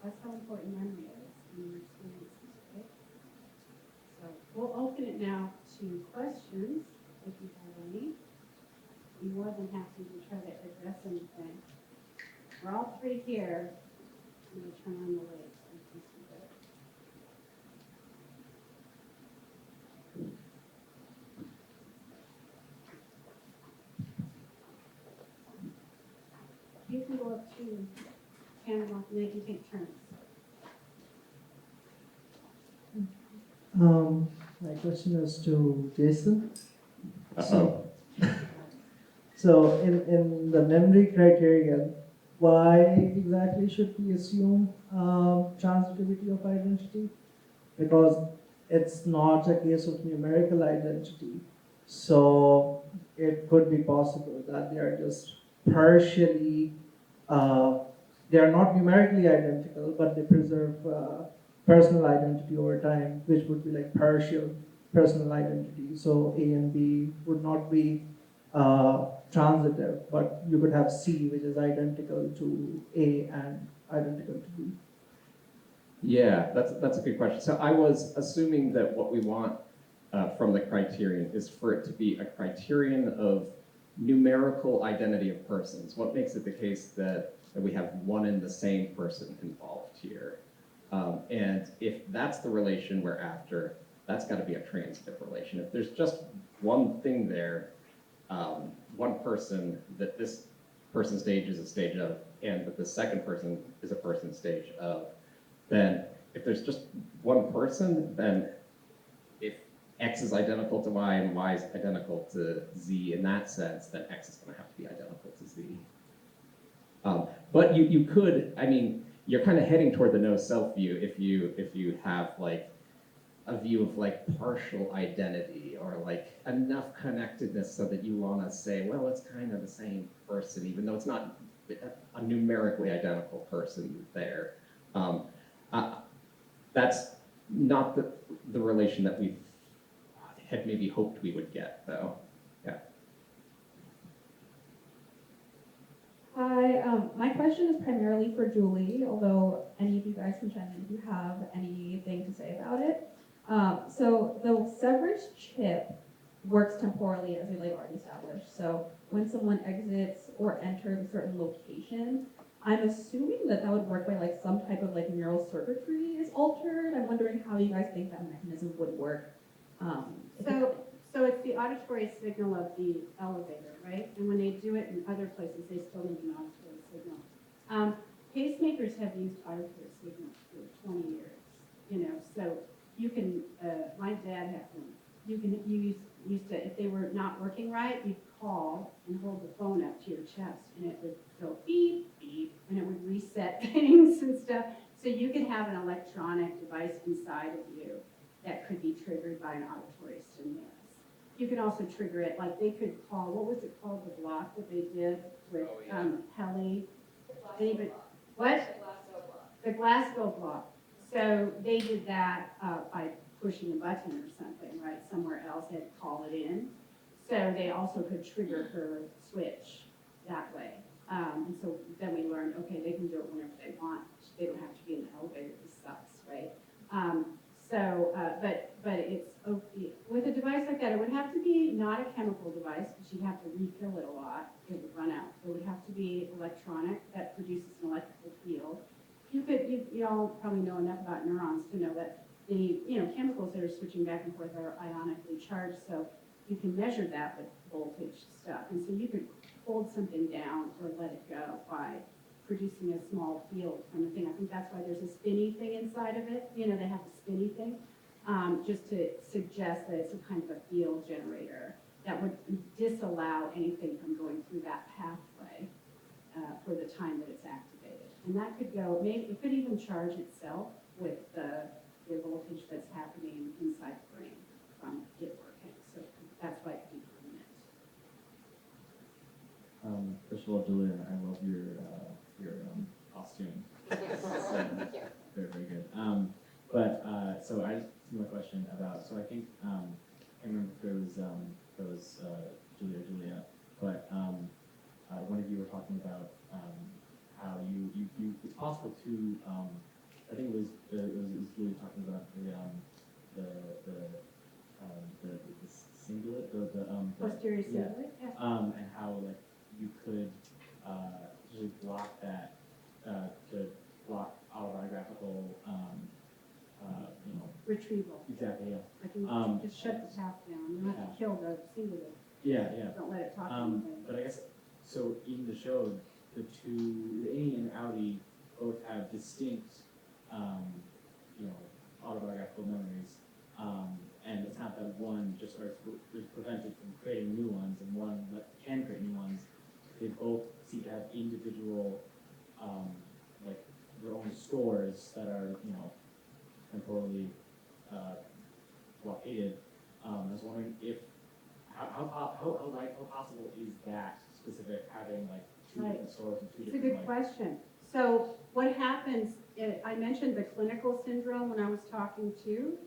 That's how important memory is in your experiences, right? So we'll open it now to questions, if you have any. Be more than happy to try to address anything. We're all three here. I'm going to turn on the light so you can see better. You can go up to Panama and they can take turns. My question is to Jason. Uh-oh. So in the memory criteria, why exactly should we assume transitivity of identity? Because it's not a case of numerical identity. So it could be possible that they are just partially, they are not numerically identical, but they preserve personal identity over time, which would be like partial personal identity. So A and B would not be transitive, but you could have C, which is identical to A and identical to B. Yeah, that's a good question. So I was assuming that what we want from the criterion is for it to be a criterion of numerical identity of persons. What makes it the case that we have one and the same person involved here? And if that's the relation we're after, that's got to be a transitive relation. If there's just one thing there, one person that this person stage is a stage of, and that the second person is a person stage of, then if there's just one person, then if X is identical to Y and Y is identical to Z in that sense, then X is going to have to be identical to Z. But you could, I mean, you're kind of heading toward the no self view if you have like a view of like partial identity or like enough connectedness so that you want to say, well, it's kind of the same person, even though it's not a numerically identical person there. That's not the relation that we had maybe hoped we would get, though. Yeah. Hi, my question is primarily for Julie, although any of you guys can chime in if you have anything to say about it. So the severance chip works temporally, as we like already established. So when someone exits or enters a certain location, I'm assuming that would work by like some type of like neural circuitry is altered. I'm wondering how you guys think that mechanism would work. So it's the auditory signal of the elevator, right? And when they do it in other places, they still need an auditory signal. Pacemakers have used auditory signals for 20 years, you know, so you can, my dad had one. You used to, if they were not working right, you'd call and hold the phone up to your chest and it would go beep, beep, and it would reset things and stuff. So you could have an electronic device inside of you that could be triggered by an auditory stimulus. You can also trigger it, like they could call, what was it called, the block that they did with Heli? What? The Glasgow block. So they did that by pushing a button or something, right? Somewhere else, they had to call it in. So they also could trigger her switch that way. And so then we learned, okay, they can do it whenever they want. They don't have to be in the elevator. This sucks, right? But it's with a device like that, it would have to be not a chemical device because you'd have to refill it a lot. It would run out. It would have to be electronic that produces an electrical field. You all probably know enough about neurons to know that the chemicals that are switching back and forth are ionically charged, so you can measure that with voltage stuff. And so you could hold something down or let it go by producing a small field from the thing. I think that's why there's a spinny thing inside of it. You know, they have the spinny thing, just to suggest that it's a kind of a field generator that would disallow anything from going through that pathway for the time that it's activated. And that could go, maybe it could even charge itself with the voltage that's happening inside the brain from it working. So that's why it could be permanent. First of all, Julia, I love your costume. Very, very good. So I just have a question about. So I think I can't remember if it was Julia, but one of you were talking about how you it's possible to I think it was Julia talking about the cingulate, Posterior yeah. cingulate, yeah. And how like you could usually block that to block autobiographical, you know, Retrieval. exactly, yeah. Like you just shut the tap down. You don't have to kill the cingulate. Yeah, yeah. Don't let it talk to But anybody. I guess, so in the show, the innie and outie both have distinct, you know, autobiographical memories. And it's not that one just is prevented from creating new ones and one that can create new ones. They both seem to have individual, like their own scores that are, you know, temporally blockaded. I was wondering if how possible is that specific having like two Right. different stores and two It's a different good question. So what happens, I mentioned the clinical syndrome when I was talking to.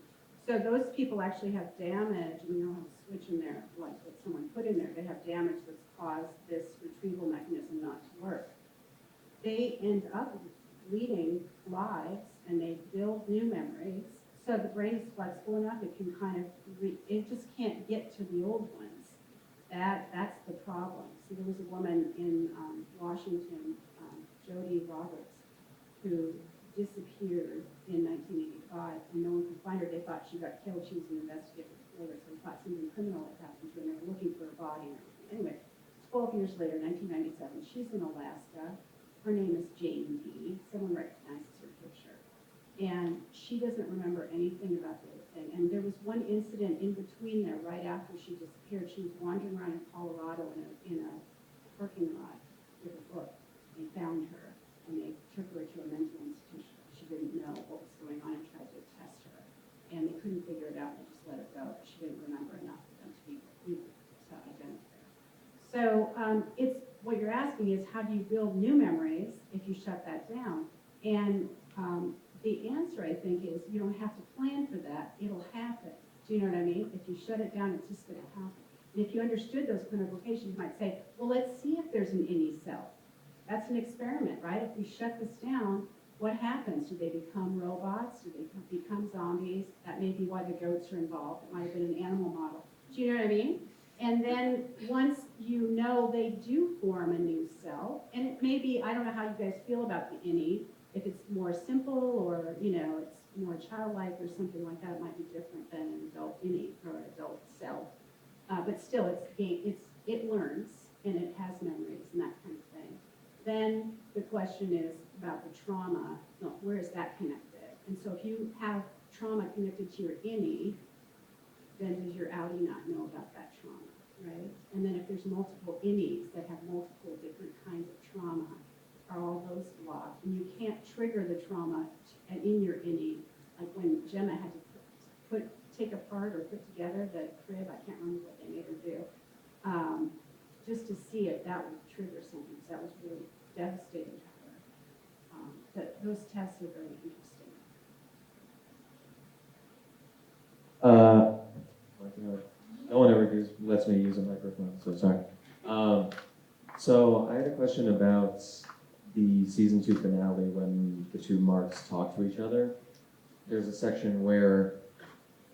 So those people actually have damage, and you know, have a switch in there, like what someone put in there. They have damage that's caused this retrieval mechanism not to work. They end up leading lives, and they build new memories. So the brain is flexible enough; it can kind of, it just can't get to the old ones. That's the problem. So there was a woman in Washington, Jody Roberts, who disappeared in 1985, and no one could find her. They thought she got killed. She was an investigative reporter, so they thought something criminal had happened to her, and they were looking for her body and everything. Anyway, 12 years later, 1997, she's in Alaska. Her name is Jane D. Someone recognizes her picture. And she doesn't remember anything about the other thing. And there was one incident in between there, right after she disappeared. She was wandering around in Colorado in a parking lot with a book. They found her, and they took her to a mental institution. She didn't know what was going on and tried to test her. And they couldn't figure it out. They just let her go. She didn't remember enough for them to be able to identify her. So it's what you're asking is, how do you build new memories if you shut that down? And the answer, I think, is you don't have to plan for that. It'll happen. Do you know what I mean? If you shut it down, it's just going to happen. And if you understood those clinical cases, you might say, well, let's see if there's an innie self. That's an experiment, right? If we shut this down, what happens? Do they become robots? Do they become zombies? That may be why the goats are involved. It might have been an animal model. Do you know what I mean? And then once you know they do form a new self, and it may be, I don't know how you guys feel about the innie, if it's more simple or, you know, it's more childlike or something like that, it might be different than an adult innie or an adult self. But still, it learns and it has memories and that kind of thing. Then the question is about the trauma. No, where is that connected? And so if you have trauma connected to your innie, then does your outie not know about that trauma, right? And then if there's multiple innies that have multiple different kinds of trauma, are all those blocked? And you can't trigger the trauma in your innie, like when Gemma had to take apart or put together the crib. I can't remember what they made her do, just to see if that would trigger something, because that was really devastating to her. But those tests are very interesting. No one ever lets me use a microphone, so sorry. So I had a question about the season 2 finale when the two Marks talk to each other. There's a section where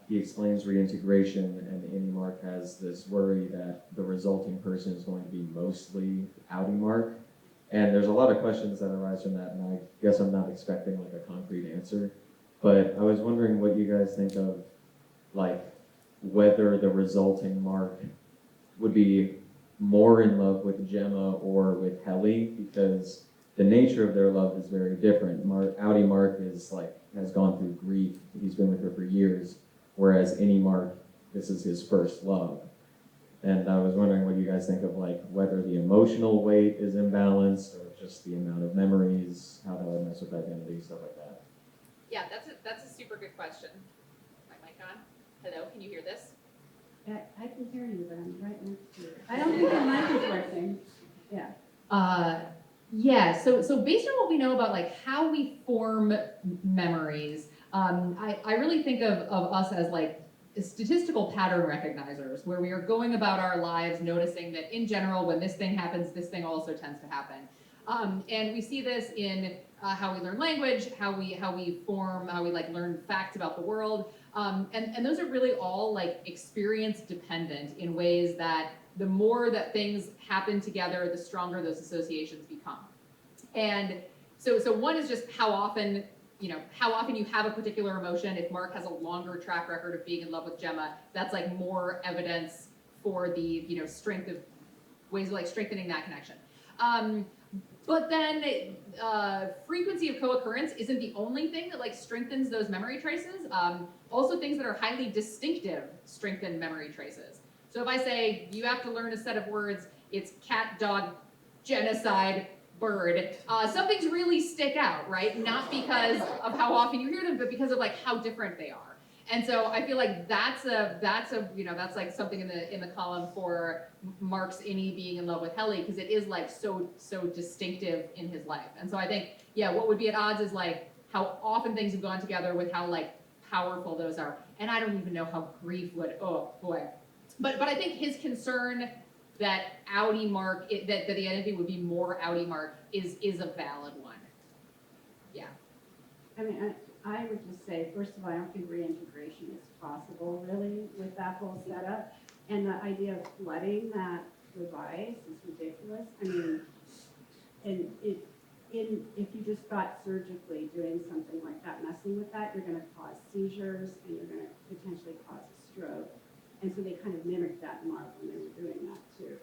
he explains reintegration, and Annie Mark has this worry that the resulting person is going to be mostly outie Mark. And there's a lot of questions that arise from that, and I guess I'm not expecting like a concrete answer. But I was wondering what you guys think of, like, whether the resulting Mark would be more in love with Gemma or with Helly, because the nature of their love is very different. Outie Mark is like, has gone through grief. He's been with her for years, whereas Innie Mark, this is his first love. And I was wondering what you guys think of, like, whether the emotional weight is imbalanced or just the amount of memories, how that would mess with identity, stuff like that. Yeah, that's a super good question. My mic on? Hello, can you hear this? I can hear you, but I'm right next to you. I don't think the mic is working. Yeah. Yeah, so based on what we know about like how we form memories, I really think of us as like statistical pattern recognizers, where we are going about our lives noticing that in general, when this thing happens, this thing also tends to happen. And we see this in how we learn language, how we like learn facts about the world. And those are really all like experience dependent in ways that the more that things happen together, the stronger those associations become. And so one is just how often you have a particular emotion. If Mark has a longer track record of being in love with Gemma, that's like more evidence for the strength of ways of like strengthening that connection. But then frequency of co-occurrence isn't the only thing that like strengthens those memory traces. Also things that are highly distinctive strengthen memory traces. So if I say you have to learn a set of words, it's cat, dog, genocide, bird, some things really stick out, right? Not because of how often you hear them, but because of like how different they are. And so I feel like that's like something in the column for Mark's innie being in love with Helly, because it is like so distinctive in his life. And so I think, yeah, what would be at odds is like how often things have gone together with how like powerful those are. And I don't even know how grief would, oh boy. But I think his concern that outie Mark, that the identity would be more outie Mark is a valid one. Yeah. I mean, I would just say, first of all, I don't think reintegration is possible, really, with that whole setup. And the idea of flooding that device is ridiculous. I mean, and if you just thought surgically doing something like that, messing with that, you're going to cause seizures and you're going to potentially cause a stroke. And so they kind of mimicked that in Mark when they were doing that too.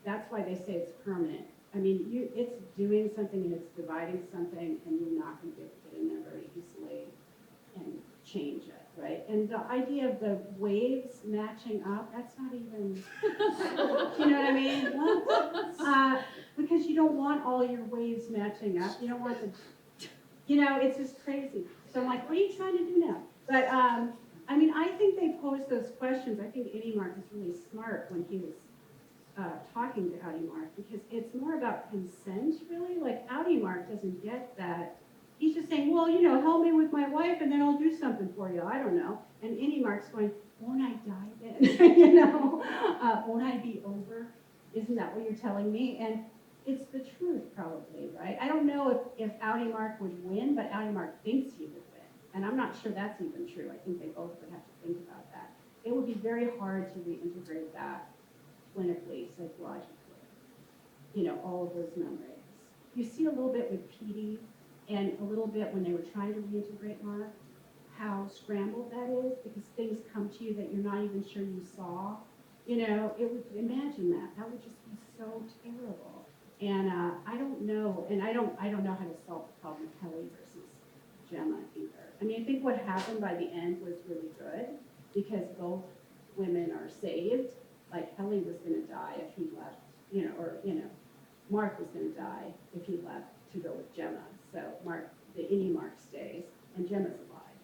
That's why they say it's permanent. I mean, it's doing something and it's dividing something, and you're not going to be able to get in there very easily and change it, right? And the idea of the waves matching up, that's not even, you know what I mean? Because you don't want all your waves matching up. You don't want the, it's just crazy. So I'm like, what are you trying to do now? But, I mean, I think they posed those questions. I think Eddie Mark was really smart when he was talking to Outie Mark, because it's more about consent, really. Like, Outie Mark doesn't get that. He's just saying, well, help me with my wife and then I'll do something for you. I don't know. And Eddie Mark's going, won't I die then? Won't I be over? Isn't that what you're telling me? And it's the truth, probably, right? I don't know if Outie Mark would win, but Outie Mark thinks he would win. And I'm not sure that's even true. I think they both would have to think about that. It would be very hard to reintegrate that clinically, psychologically, all of those memories. You see a little bit with Petey and a little bit when they were trying to reintegrate Mark, how scrambled that is, because things come to you that you're not even sure you saw. Imagine that. That would just be so terrible. And I don't know, and I don't know how to solve the problem of Helly versus Gemma either. I mean, I think what happened by the end was really good, because both women are saved. Like, Helly was going to die if he left, Mark was going to die if he left to go with Gemma. So the innie Mark stays, and Gemma's alive.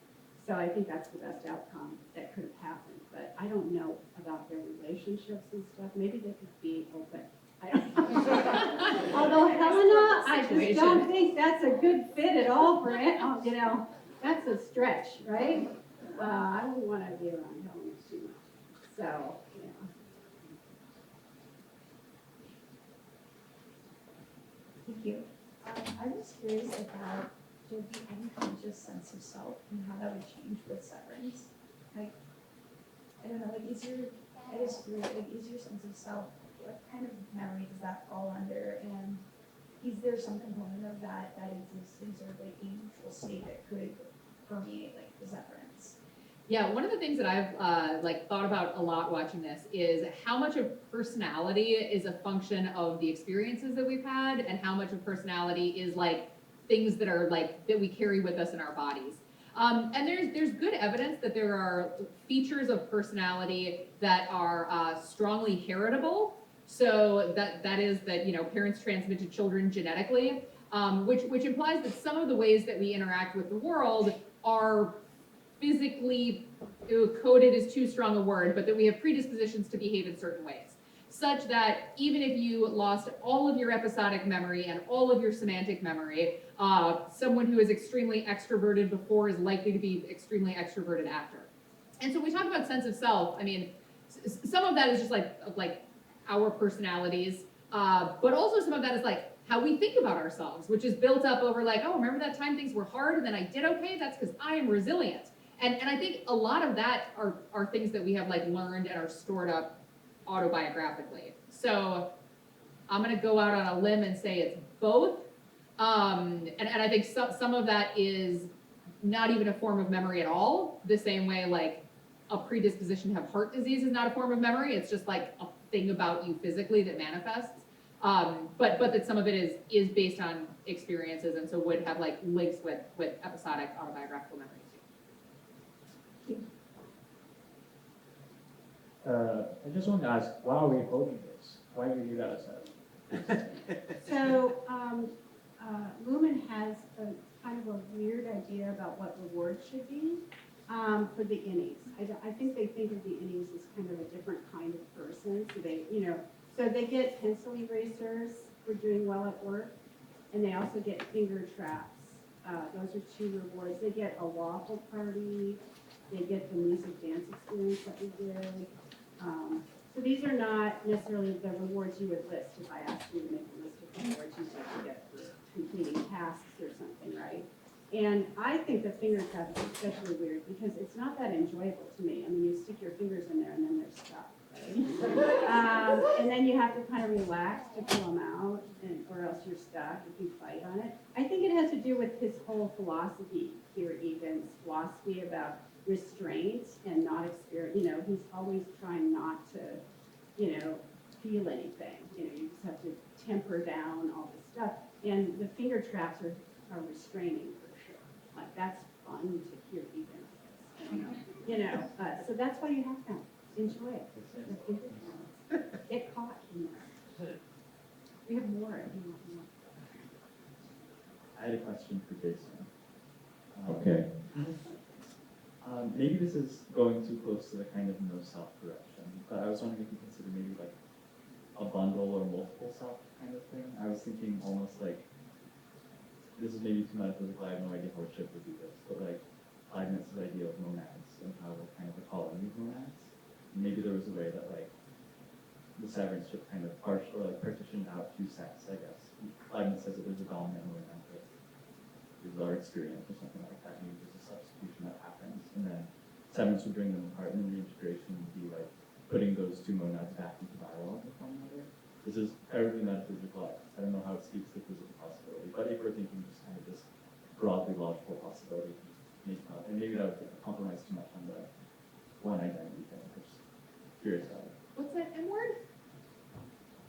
So I think that's the best outcome that could have happened. But I don't know about their relationships and stuff. Maybe they could be open. I don't know. Although Helena, I just don't think that's a good fit at all for it. That's a stretch, right? I wouldn't want to be around Helena too much. So, Thank you. I was curious about the unconscious sense of self and how that would change with severance. Like, I don't know, is your sense of self, what kind of memory does that fall under? And is there some component of that exists in sort of like a neutral state that could permeate like the severance? Yeah, one of the things that I've thought about a lot watching this is how much of personality is a function of the experiences that we've had, and how much of personality is like things that are like that we carry with us in our bodies. And there's good evidence that there are features of personality that are strongly heritable. So that is that parents transmit to children genetically, which implies that some of the ways that we interact with the world are physically coded is too strong a word, but that we have predispositions to behave in certain ways, such that even if you lost all of your episodic memory and all of your semantic memory, someone who is extremely extroverted before is likely to be extremely extroverted after. And so we talk about sense of self. I mean, some of that is just like our personalities, but also some of that is like how we think about ourselves, which is built up over like, oh, remember that time things were hard and then I did okay? That's because I am resilient. And I think a lot of that are things that we have like learned and are stored up autobiographically. So I'm gonna go out on a limb and say it's both. And I think some of that is not even a form of memory at all, the same way like a predisposition to have heart disease is not a form of memory, it's just like a thing about you physically that manifests. But that some of it is based on experiences and so would have like links with episodic autobiographical memories too. I just want to ask, why are we holding this? Why do you do that aside? So, Lumen has a kind of a weird idea about what rewards should be for the innies. I think they think of the innies as kind of a different kind of person. So they, so they get pencil erasers for doing well at work, and they also get finger traps. Those are 2 rewards. They get a waffle party. They get the music dance experience that we did. So these are not necessarily the rewards you would list if I asked you to make a list of rewards you would get for completing tasks or something, right? And I think the finger trap is especially weird because it's not that enjoyable to me. I mean, you stick your fingers in there and then they're stuck, right? And then you have to kind of relax to pull them out, or else you're stuck if you fight on it. I think it has to do with his whole philosophy here, Egan's philosophy about restraint and not experience. He's always trying not to, feel anything. You just have to temper down all this stuff. And the finger traps are restraining for sure. Like that's fun to hear even. So that's why you have to enjoy it. The finger traps. Get caught in there. We have more if you want more. I had a question for Jason. Okay. Maybe this is going too close to the kind of no self-correction, but I was wondering if you consider maybe like a bundle or multiple self kind of thing. I was thinking almost like, this is maybe too metaphysical, I have no idea how a chip would do this, but like Leibniz's idea of monads and how we're kind of a colony of monads. And maybe there was a way that like the Severance chip kind of partitioned out 2 sets, I guess. Leibniz says that there's a dominant monad that is our experience or something like that. Maybe there's a substitution that happens, and then Severance would bring them apart, and then reintegration would be like putting those 2 monads back into dialogue with one another. This is terribly metaphysical. I don't know how it speaks to physical possibility, but if we're thinking just kind of this broadly logical possibility, maybe not, and maybe that would compromise too much on the one identity thing. I'm just curious about it. What's that M word?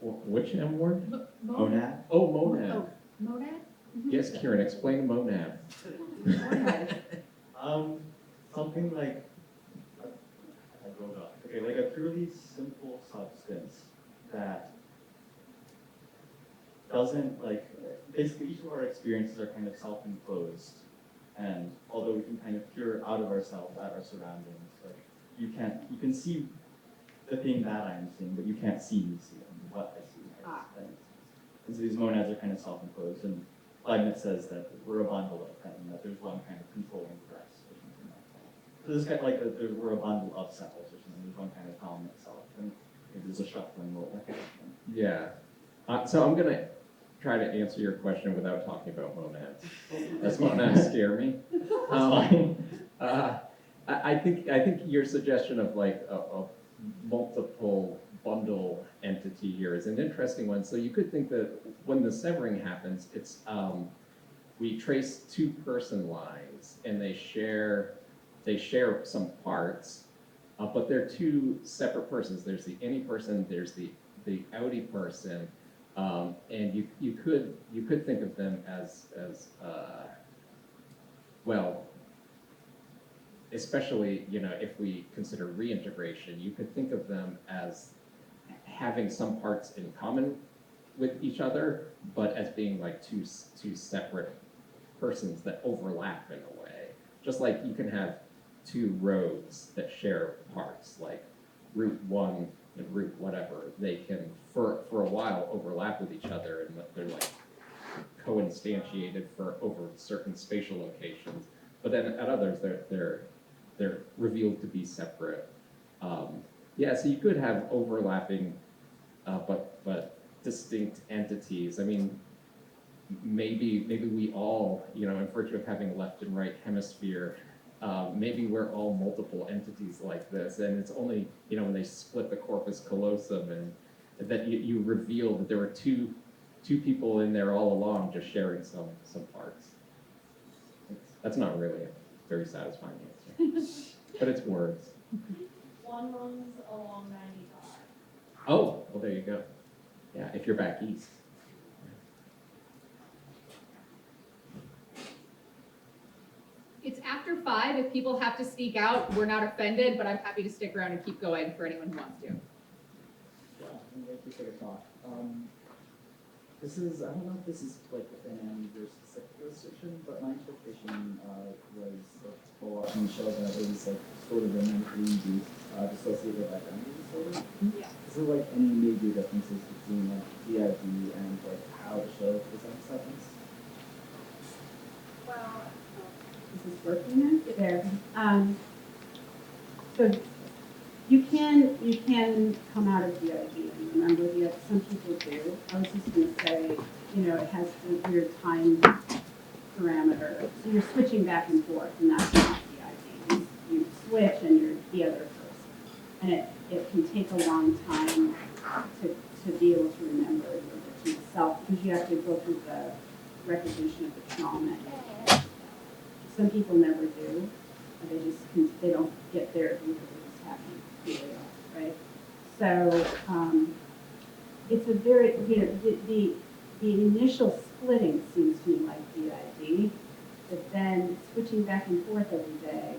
Which M word? Monad? Oh, monad. Oh, monad? Yes, Kieran, explain monad. Something like okay, like a truly simple substance that doesn't like basically each of our experiences are kind of self-enclosed, and although we can kind of peer out of ourselves at our surroundings, like you can see the thing that I'm seeing, but you can't see me seeing what I see. And so these monads are kind of self-enclosed, and Leibniz says that we're a bundle of them, that there's one kind of controlling press or something like that. So this kind of like we're a bundle of cells or something. There's one kind of dominant self, and there's a shuffling role. Yeah. So I'm going to try to answer your question without talking about monads. As monads scare me. I think your suggestion of like a multiple bundle entity here is an interesting one. So you could think that when the severing happens, it's we trace 2 person lines and they share some parts, but they're 2 separate persons. There's the innie person, there's the outie person, and you could think of them as well. Especially, if we consider reintegration, you could think of them as having some parts in common with each other, but as being like two separate persons that overlap in a way. Just like you can have 2 roads that share parts, like Route 1 and Route whatever. They can, for a while, overlap with each other, and they're like co-instantiated over certain spatial locations. But then at others, they're revealed to be separate. Yeah, so you could have overlapping, but distinct entities. I mean, maybe we all, in virtue of having left and right hemisphere maybe we're all multiple entities like this, and it's only, when they split the corpus callosum and that you reveal that there were two people in there all along just sharing some parts. That's not really a very satisfying answer, but it's words. One runs along 95. Oh, well, there you go. Yeah, if you're back east. It's after 5. If people have to sneak out, we're not offended, but I'm happy to stick around and keep going for anyone who wants to. Yeah, I'm going to take a talk. I don't know if this is like within any of your specific jurisdiction, but my interpretation was like pull up and show that it was like sort of a mentally induced dissociative identity disorder. Yeah. Is there like any major differences between like DID and like how the show presents symptoms? Well, Is this working now? There. So you can come out of DID and remember the some people do. I was just going to say, it has the weird time parameter. So you're switching back and forth, and that's not DID. You switch and you're the other person. And it can take a long time to be able to remember your original self because you have to go through the recognition of the trauma. Some people never do. They don't get there because it just happens who they are, right? So it's a very, the initial splitting seems to me like DID, but then switching back and forth every day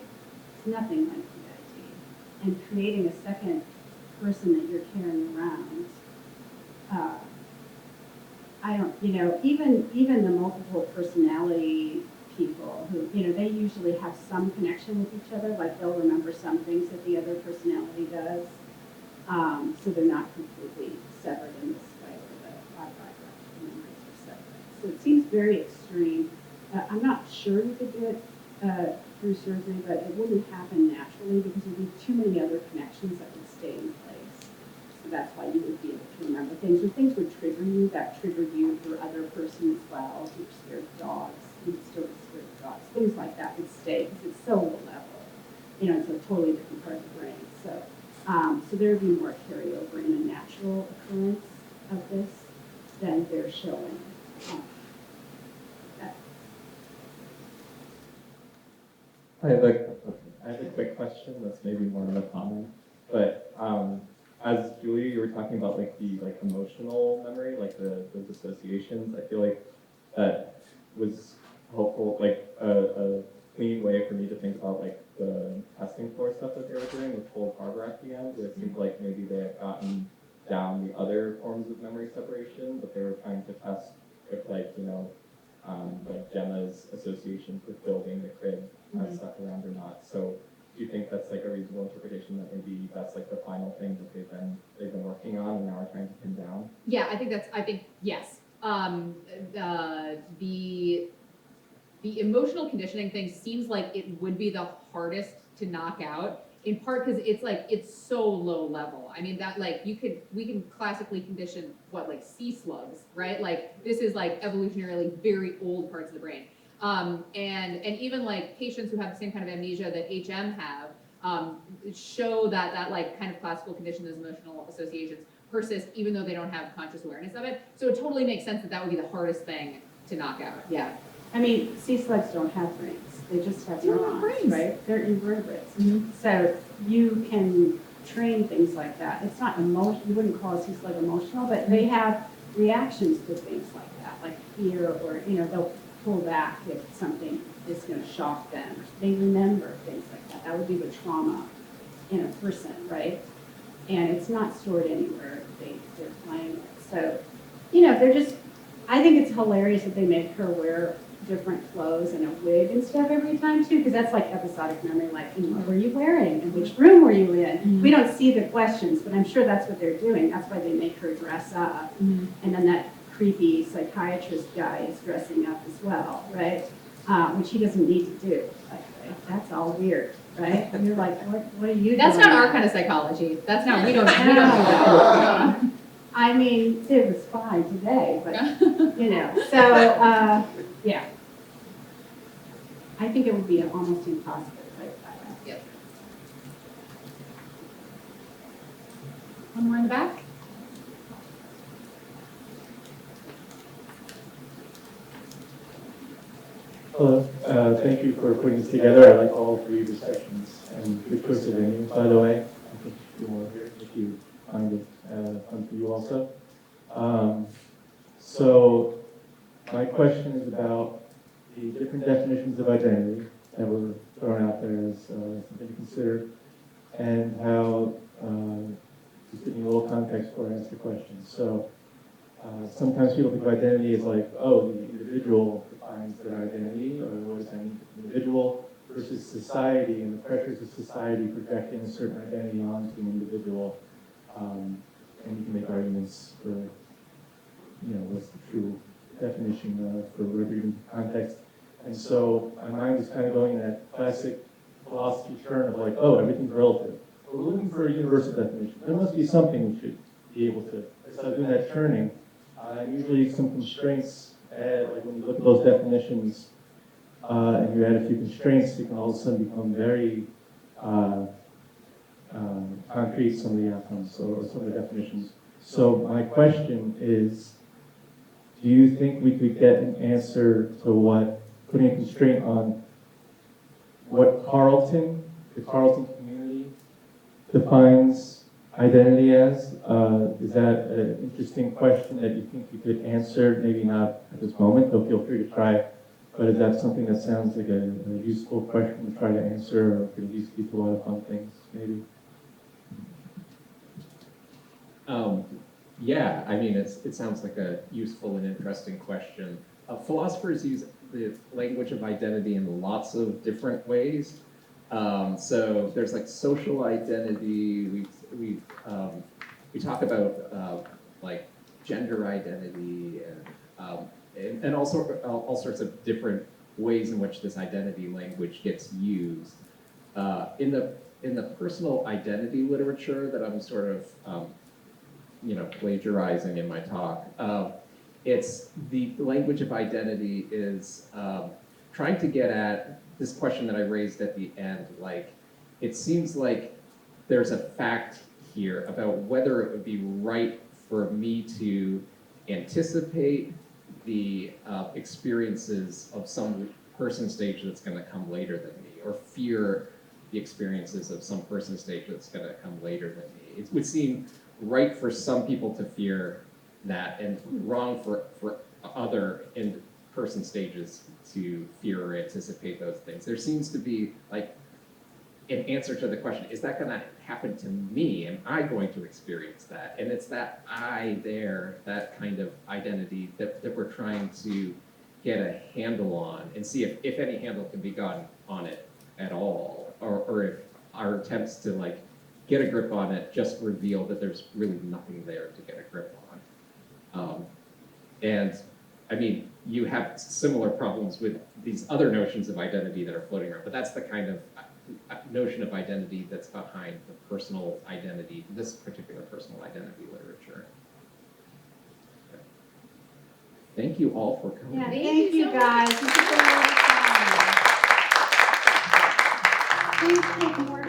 is nothing like DID. And creating a second person that you're carrying around, I don't, even the multiple personality people who, they usually have some connection with each other, like they'll remember some things that the other personality does. So they're not completely severed in this way, where the autobiographical memories are separate. So it seems very extreme. I'm not sure you could do it through surgery, but it wouldn't happen naturally because there'd be too many other connections that would stay in place. So that's why you would be able to remember things. Or things would trigger you that triggered you for other person as well. If you're scared of dogs, you'd still be scared of dogs. Things like that would stay because it's so low level. It's a totally different part of the brain. So there would be more carryover in a natural occurrence of this than they're showing. That. I have a quick question that's maybe more of a comment, but as Julia, you were talking about like the emotional memory, like those associations. I feel like that was hopeful, like a clean way for me to think about like the testing floor stuff that they were doing with cold harbor at the end. Where it seemed like maybe they had gotten down the other forms of memory separation, but they were trying to test if like Gemma's associations with building the crib has stuck around or not. So do you think that's like a reasonable interpretation that maybe that's like the final thing that they've been working on and now are trying to pin down? Yeah, I think yes. The emotional conditioning thing seems like it would be the hardest to knock out, in part because it's so low level. I mean we can classically condition sea slugs, right? Like this is like evolutionarily very old parts of the brain. And even like patients who have the same kind of amnesia that HM have show that like kind of classical condition, those emotional associations persist even though they don't have conscious awareness of it. So it totally makes sense that would be the hardest thing to knock out. Yeah. I mean, sea slugs don't have brains. They just have They don't have neurons, brains. right? They're invertebrates. So you can train things like that. It's not emotional. You wouldn't call a sea slug emotional, but they have reactions to things like that, like fear, or they'll pull back if something is going to shock them. They remember things like that. That would be the trauma in a person, right? And it's not stored anywhere. They're playing it. So, they're just. I think it's hilarious that they make her wear different clothes and a wig and stuff every time too, because that's like episodic memory, like, and what were you wearing and which room were you in? We don't see the questions, but I'm sure that's what they're doing. That's why they make her dress up. And then that creepy psychiatrist guy is dressing up as well, right? Which he doesn't need to do, by the way. That's all weird, right? And you're like, what are you doing? That's not our kind of psychology. That's not, we don't do that. I mean, it was fine today, but, so, yeah. I think it would be almost impossible to One more in the back. Hello, thank you for putting this together. I like all three discussions and good choice of venue, by the way. I think you should do more here if you find it fun for you also. So my question is about the different definitions of identity that were thrown out there as something to consider, and how, just giving a little context before I ask the question. So sometimes people think of identity as like, oh, the individual defines their identity, or what does that mean for the individual, versus society and the pressures of society projecting a certain identity onto an individual. And you can make arguments for, what's the true definition for whatever given context. And so my mind is kind of going in that classic philosophy turn of like, oh, everything's relative. We're looking for a universal definition. There must be something we should be able to, as I was doing that turning, usually some constraints, like when you look at those definitions, and you add a few constraints, you can all of a sudden become very concrete, some of the outcomes or some of the definitions. So my question is, do you think we could get an answer to putting a constraint on what the Carleton community defines identity as? Is that an interesting question that you think you could answer? Maybe not at this moment, though feel free to try. But is that something that sounds like a useful question to try to answer, or could at least lead to a lot of fun things, maybe? Yeah, I mean, it sounds like a useful and interesting question. Philosophers use the language of identity in lots of different ways. So there's like social identity. We talk about like gender identity and all sorts of different ways in which this identity language gets used. In the personal identity literature that I'm sort of plagiarizing in my talk, it's the language of identity is trying to get at this question that I raised at the end. Like, it seems like there's a fact here about whether it would be right for me to anticipate the experiences of some person stage that's going to come later than me, or fear the experiences of some person stage that's going to come later than me. It would seem right for some people to fear that, and wrong for other in-person stages to fear or anticipate those things. There seems to be like an answer to the question, is that going to happen to me? Am I going to experience that? And it's that I there, that kind of identity that we're trying to get a handle on and see if any handle can be gotten on it at all, or if our attempts to like get a grip on it just reveal that there's really nothing there to get a grip on. And I mean, you have similar problems with these other notions of identity that are floating around, but that's the kind of notion of identity that's behind the personal identity, this particular personal identity literature. Thank you all for coming. Yeah, thank you guys. This has been a lot of fun. Please take more.